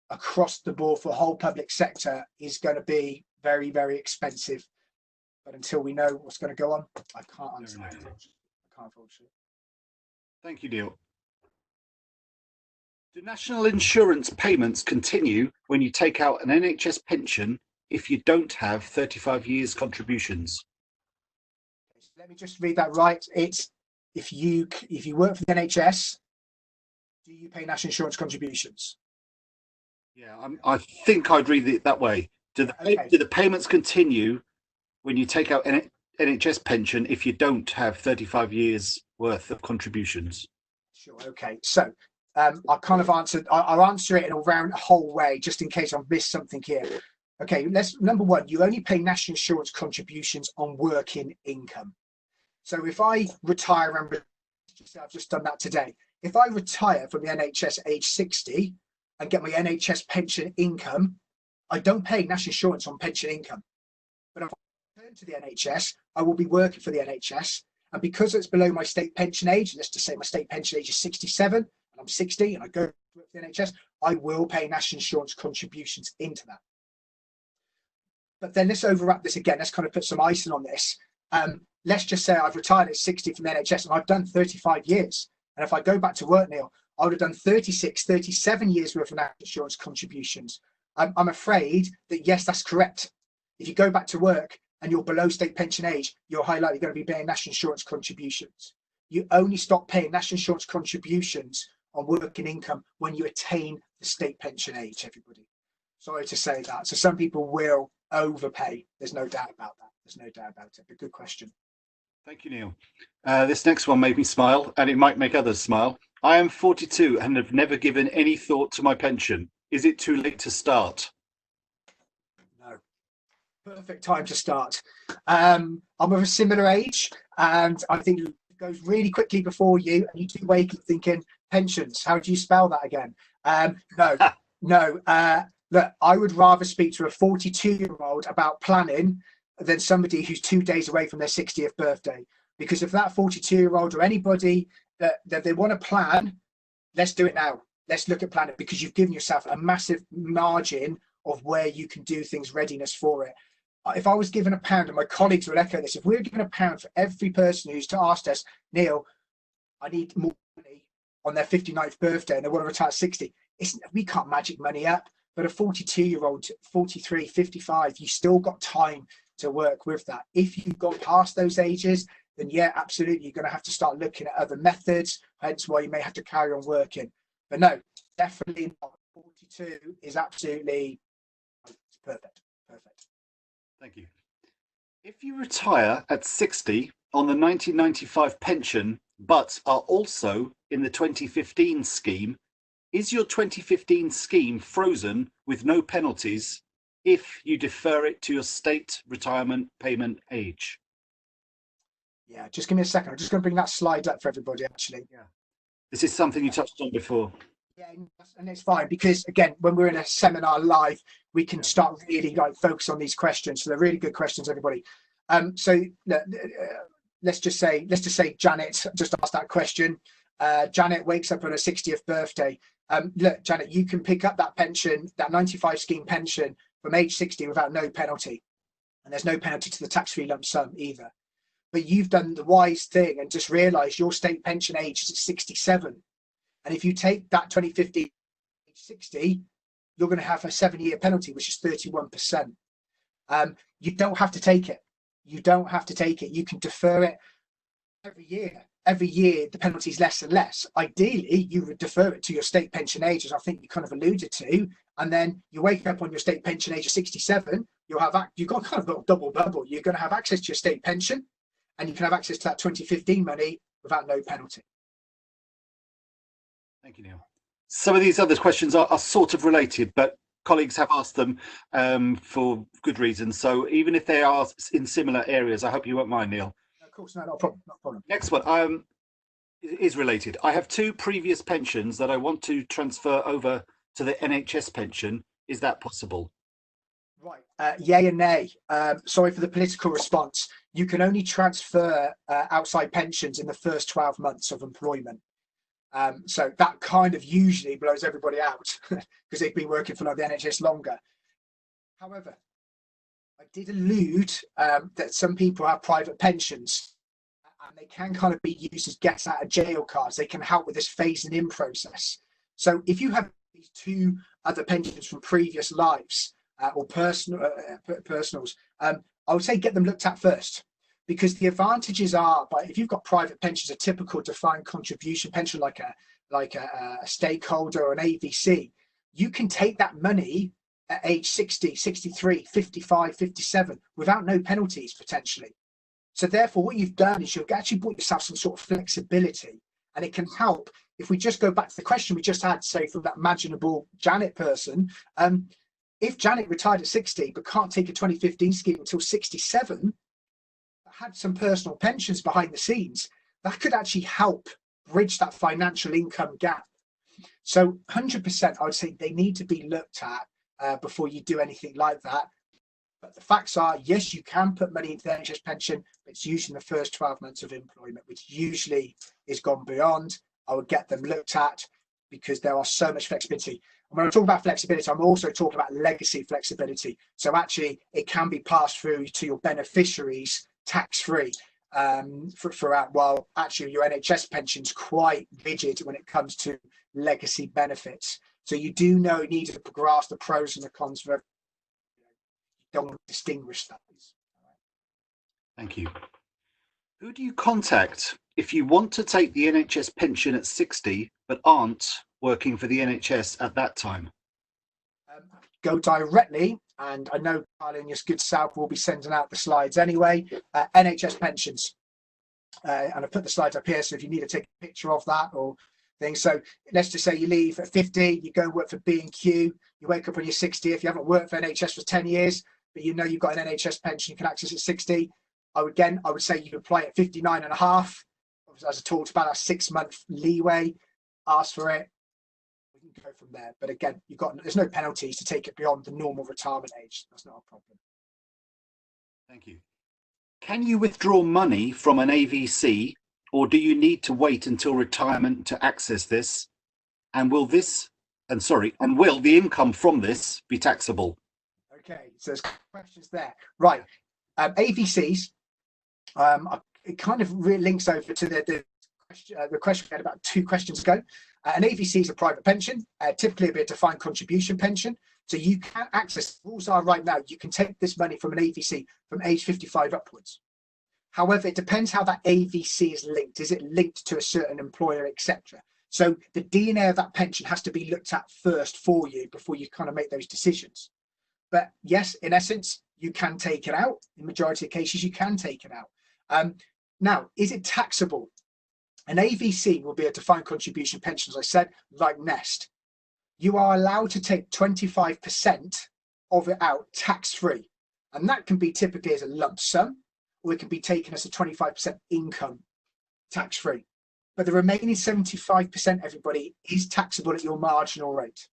across the board for the whole public sector is going to be very, very expensive. But until we know what's going to go on, I can't answer that. I can't, unfortunately. Thank you, Neil. Do national insurance payments continue when you take out an NHS pension if you don't have 35 years contributions? Let me just read that right. It's if you work for the NHS, do you pay national insurance contributions? Yeah, I think I'd read it that way. Do the payments continue when you take out an NHS pension if you don't have 35 years worth of contributions? Sure. Okay. So I'll kind of I'll answer it in a round whole way, just in case I've missed something here. Okay. Number one, you only pay national insurance contributions on working income. So if I retire, I've just done that today. If I retire from the NHS age 60 and get my NHS pension income, I don't pay national insurance on pension income. But if I return to the NHS, I will be working for the NHS. And because it's below my state pension age, let's just say my state pension age is 67 and I'm 60 and I go to work for the NHS, I will pay national insurance contributions into that. But then let's overwrap this again. Let's kind of put some icing on this. Let's just say I've retired at 60 from the NHS and I've done 35 years. And if I go back to work, Neil, I would have done 36, 37 years worth of national insurance contributions. I'm afraid that, yes, that's correct. If you go back to work and you're below state pension age, you're highly likely going to be paying national insurance contributions. You only stop paying national insurance contributions on working income when you attain the state pension age, everybody. Sorry to say that. So some people will overpay. There's no doubt about that. There's no doubt about it. But good question. Thank you, Neil. This next one made me smile, and it might make others smile. I am 42 and have never given any thought to my pension. Is it too late to start? No. Perfect time to start. I'm of a similar age, and I think it goes really quickly before you, and you do wake up thinking, pensions, how do you spell that again? No. Look, I would rather speak to a 42-year-old about planning than somebody who's 2 days away from their 60th birthday. Because if that 42-year-old or anybody that they want to plan, let's do it now. Let's look at planning, because you've given yourself a massive margin of where you can do things, readiness for it. If I was given £1, and my colleagues will echo this, if we were given £1 for every person who's asked us, Neil, I need more money on their 59th birthday and they want to retire at 60, we can't magic money up. But a 42-year-old, 43, 55, you still got time to work with that. If you've gone past those ages, then yeah, absolutely, you're going to have to start looking at other methods, hence why you may have to carry on working. But no, definitely not. 42 is absolutely perfect. Thank you. If you retire at 60 on the 1995 pension, but are also in the 2015 scheme, is your 2015 scheme frozen with no penalties if you defer it to your state retirement payment age? Yeah, just give me a second. I'm just going to bring that slide up for everybody, actually. Yeah. This is something you touched on before. Yeah, and it's fine, because again, when we're in a seminar live, we can start really focus on these questions. So they're really good questions, everybody. So let's just say Janet just asked that question. Janet wakes up on her 60th birthday. Look, Janet, you can pick up that pension, that 95 scheme pension from age 60 without no penalty. And there's no penalty to the tax-free lump sum either. But you've done the wise thing and just realised your state pension age is at 67. And if you take that 2015 age 60, you're going to have a 7-year penalty, which is 31%. You don't have to take it. You don't have to take it. You can defer it every year. Every year, the penalty is less and less. Ideally, you would defer it to your state pension age, as I think you kind of alluded to, and then you wake up on your state pension age of 67. You've got kind of a double bubble. You're going to have access to your state pension, and you can have access to that 2015 money without no penalty. Thank you, Neil. Some of these other questions are sort of related, but colleagues have asked them for good reasons. So even if they are in similar areas, I hope you won't mind, Neil. Of course, no problem. No problem. Next one is related. I have 2 previous pensions that I want to transfer over to the NHS pension. Is that possible? Right. Yay and nay. Sorry for the political response. You can only transfer outside pensions in the first 12 months of employment. So that kind of usually blows everybody out because they've been working for like the NHS longer. However, I did allude that some people have private pensions, and they can kind of be used as get out of jail cards. They can help with this phasing in process. So if you have these two other pensions from previous lives or personals, I would say get them looked at first, because the advantages are, but if you've got private pensions, a typical defined contribution pension like a stakeholder or an AVC, you can take that money at age 60, 63, 55, 57 without no penalties potentially. So therefore what you've done is you've actually brought yourself some sort of flexibility, and it can help. If we just go back to the question we just had, say from that imaginable Janet person, if Janet retired at 60 but can't take a 2015 scheme until 67, had some personal pensions behind the scenes, that could actually help bridge that financial income gap. So 100% I would say they need to be looked at before you do anything like that. But the facts are, yes, you can put money into the NHS pension, but it's usually in the first 12 months of employment, which usually is gone beyond. I would get them looked at because there are so much flexibility. And when I talk about flexibility, I'm also talking about legacy flexibility. So actually it can be passed through to your beneficiaries tax-free throughout, while actually your NHS pension's quite rigid when it comes to legacy benefits. So you do need to grasp the pros and the cons of everything. You don't distinguish that. Thank you. Who do you contact if you want to take the NHS pension at 60 but aren't working for the NHS at that time? Go directly, and I know Carla and your good self will be sending out the slides anyway. NHS pensions, and I put the slides up here, so if you need to take a picture of that or things. So let's just say you leave at 50, you go and work for B&Q, you wake up when you're 60. If you haven't worked for NHS for 10 years, but you know you've got an NHS pension you can access at 60, I would say you apply at 59 and a half. As I talked about, a 6-month leeway, ask for it. We can go from there. But again, there's no penalties to take it beyond the normal retirement age. That's not a problem. Thank you. Can you withdraw money from an AVC, or do you need to wait until retirement to access this? And will the income from this be taxable? Okay, so there's questions there. Right, AVCs. It kind of links over to the question we had about 2 questions ago. An AVC is a private pension, typically a defined contribution pension. So you can access, rules are right now, you can take this money from an AVC from age 55 upwards. However, it depends how that AVC is linked. Is it linked to a certain employer, etc.? So the DNA of that pension has to be looked at first for you before you kind of make those decisions. But yes, in essence, you can take it out. In the majority of cases, you can take it out. Now, is it taxable? An AVC will be a defined contribution pension, as I said, like Nest. You are allowed to take 25% of it out tax-free. And that can be typically as a lump sum, or it can be taken as a 25% income tax-free. But the remaining 75%, everybody, is taxable at your marginal rate.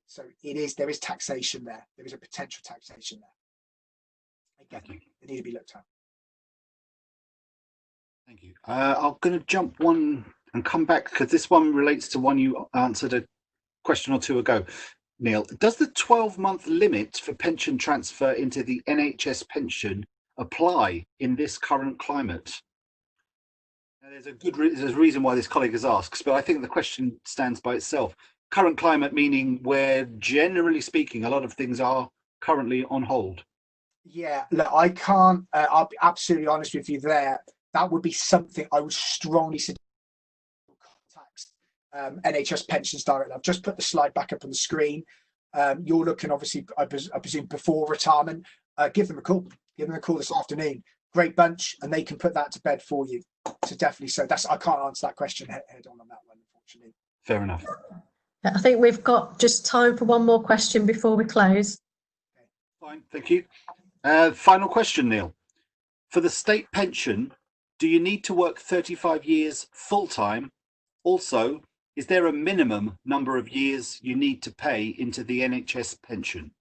So there is taxation there. There is a potential taxation there. Again, they need to be looked at. Thank you. I'm going to jump one and come back, because this one relates to one you answered a question or two ago. Neil, does the 12-month limit for pension transfer into the NHS pension apply in this current climate? Now, there's a reason why this colleague has asked, but I think the question stands by itself. Current climate meaning where, generally speaking, a lot of things are currently on hold. Yeah, look, I can't, I'll be absolutely honest with you there. That would be something I would strongly suggest contact NHS Pensions Directly. I've just put the slide back up on the screen. You're looking, obviously, I presume, before retirement. Give them a call. Give them a call this afternoon. Great bunch, and they can put that to bed for you. So definitely, so I can't answer that question head on that one, unfortunately. Fair enough. I think we've got just time for one more question before we close. Fine, thank you. Final question, Neil. For the state pension, do you need to work 35 years full-time? Also, is there a minimum number of years you need to pay into the NHS pension?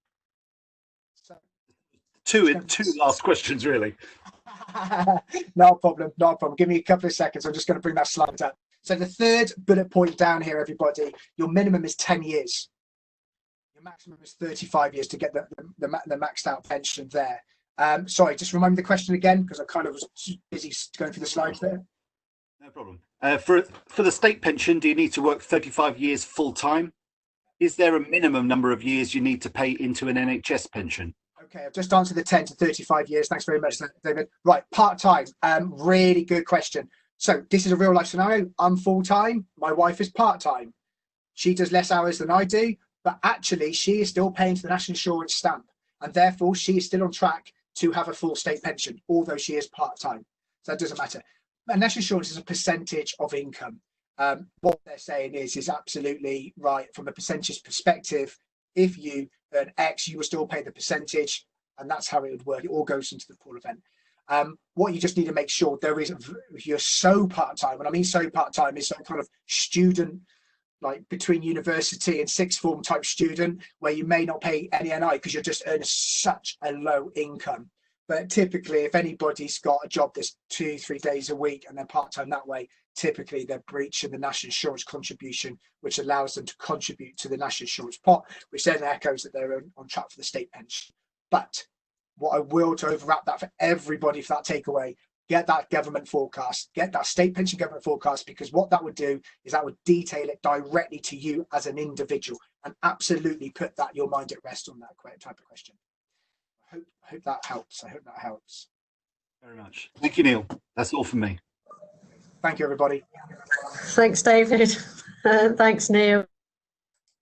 Two last questions, really. No problem, no problem. Give me a couple of seconds. I'm just going to bring that slide up. So the third bullet point down here, everybody, your minimum is 10 years. Your maximum is 35 years to get the maxed out pension there. Sorry, just remind me the question again, because I kind of was busy going through the slides there. No problem. For the state pension, do you need to work 35 years full time? Is there a minimum number of years you need to pay into an NHS pension? Okay, I've just answered the 10 to 35 years. Thanks very much, David. Right, part-time. Really good question. So this is a real life scenario. I'm full-time. My wife is part-time. She does less hours than I do, but actually she is still paying to the national insurance stamp, and therefore she is still on track to have a full state pension, although she is part-time. So that doesn't matter. And national insurance is a percentage of income. What they're saying is absolutely right from a percentage perspective. If you earn X, you will still pay the percentage, and that's how it would work. It all goes into the pool event. What you just need to make sure there is, if you're so part-time, and I mean so part-time, is some kind of student, like between university and sixth form type student, where you may not pay any NI because you're just earning such a low income. But typically, if anybody's got a job that's 2-3 days a week and they're part-time that way, typically they're breaching the national insurance contribution, which allows them to contribute to the national insurance pot, which then echoes that they're on track for the state pension. But what I will, to overwrap that for everybody, for that takeaway, get that government forecast, get that state pension government forecast, because what that would do is that would detail it directly to you as an individual, and absolutely put that your mind at rest on that type of question. I hope that helps. I hope that helps. Very much. Thank you, Neil. That's all from me. Thank you, everybody. Thanks, David. Thanks, Neil.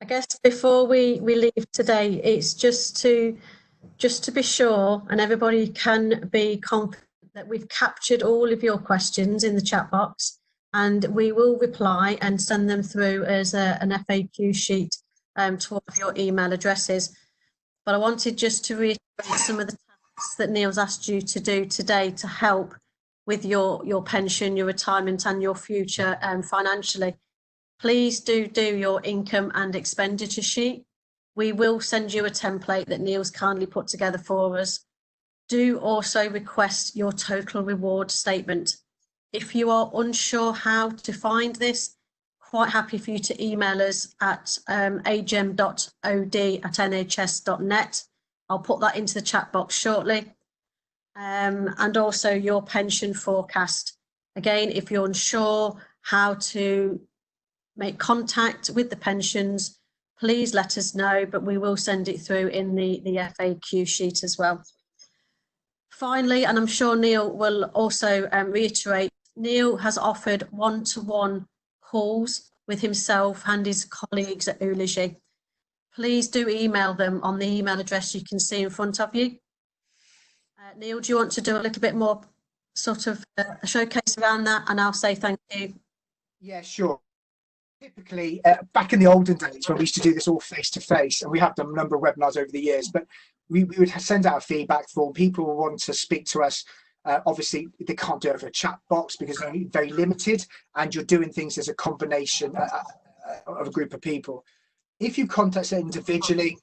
I guess before we leave today, it's just to be sure, and everybody can be confident that we've captured all of your questions in the chat box, and we will reply and send them through as an FAQ sheet to all of your email addresses. But I wanted just to reiterate some of the tasks that Neil's asked you to do today to help with your pension, your retirement and your future financially. Please do your income and expenditure sheet. We will send you a template that Neil's kindly put together for us. Do also request your total reward statement. If you are unsure how to find this, quite happy for you to email us at agem.od@nhs.net. I'll put that into the chat box shortly. And also your pension forecast. Again, if you're unsure how to make contact with the pensions, please let us know, but we will send it through in the FAQ sheet as well. Finally, and I'm sure Neil will also reiterate, Neil has offered one-to-one calls with himself and his colleagues at Eulogie. Please do email them on the email address you can see in front of you. Neil, do you want to do a little bit more sort of a showcase around that, and I'll say thank you? Yeah, sure. Typically, back in the olden days when we used to do this all face-to-face, and we have done a number of webinars over the years, but we would send out a feedback form. People will want to speak to us. Obviously, they can't do it over a chat box because they're very limited, and you're doing things as a combination of a group of people. If you contact us individually,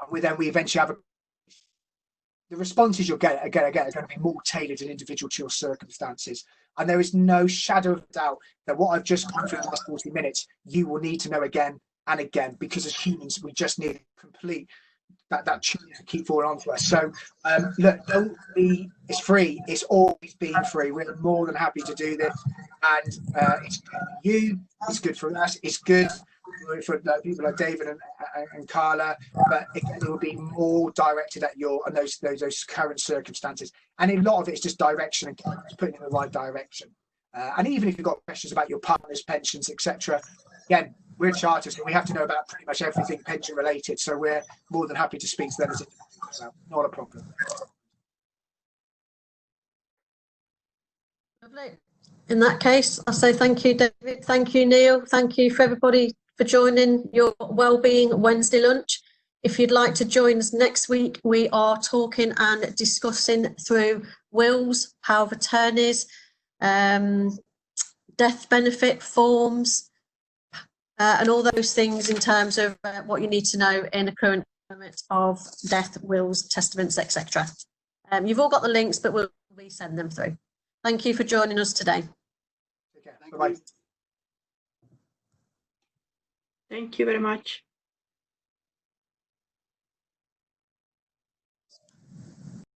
we eventually have the responses you'll get are going to be more tailored and individual to your circumstances. And there is no shadow of doubt that what I've just gone through in the last 40 minutes, you will need to know again and again, because as humans, we just need complete that tune to keep falling onto us. So look, don't be, it's free. It's always been free. We're more than happy to do this. And it's good for you, it's good for us, it's good for people like David and Carla, but it will be more directed at your and those current circumstances. And a lot of it is just direction and putting in the right direction. And even if you've got questions about your partner's pensions, etc., again, we're chartered, so we have to know about pretty much everything pension related. So we're more than happy to speak to them as individuals. Not a problem. Lovely. In that case, I'll say thank you, David. Thank you, Neil. Thank you for everybody for joining your Wellbeing Wednesday lunch. If you'd like to join us next week, we are talking and discussing through wills, power of attorneys, death benefit forms, and all those things in terms of what you need to know in a current climate of death, wills, testaments, etc. You've all got the links, but we'll resend them through. Thank you for joining us today. Okay, bye-bye. Thank you very much.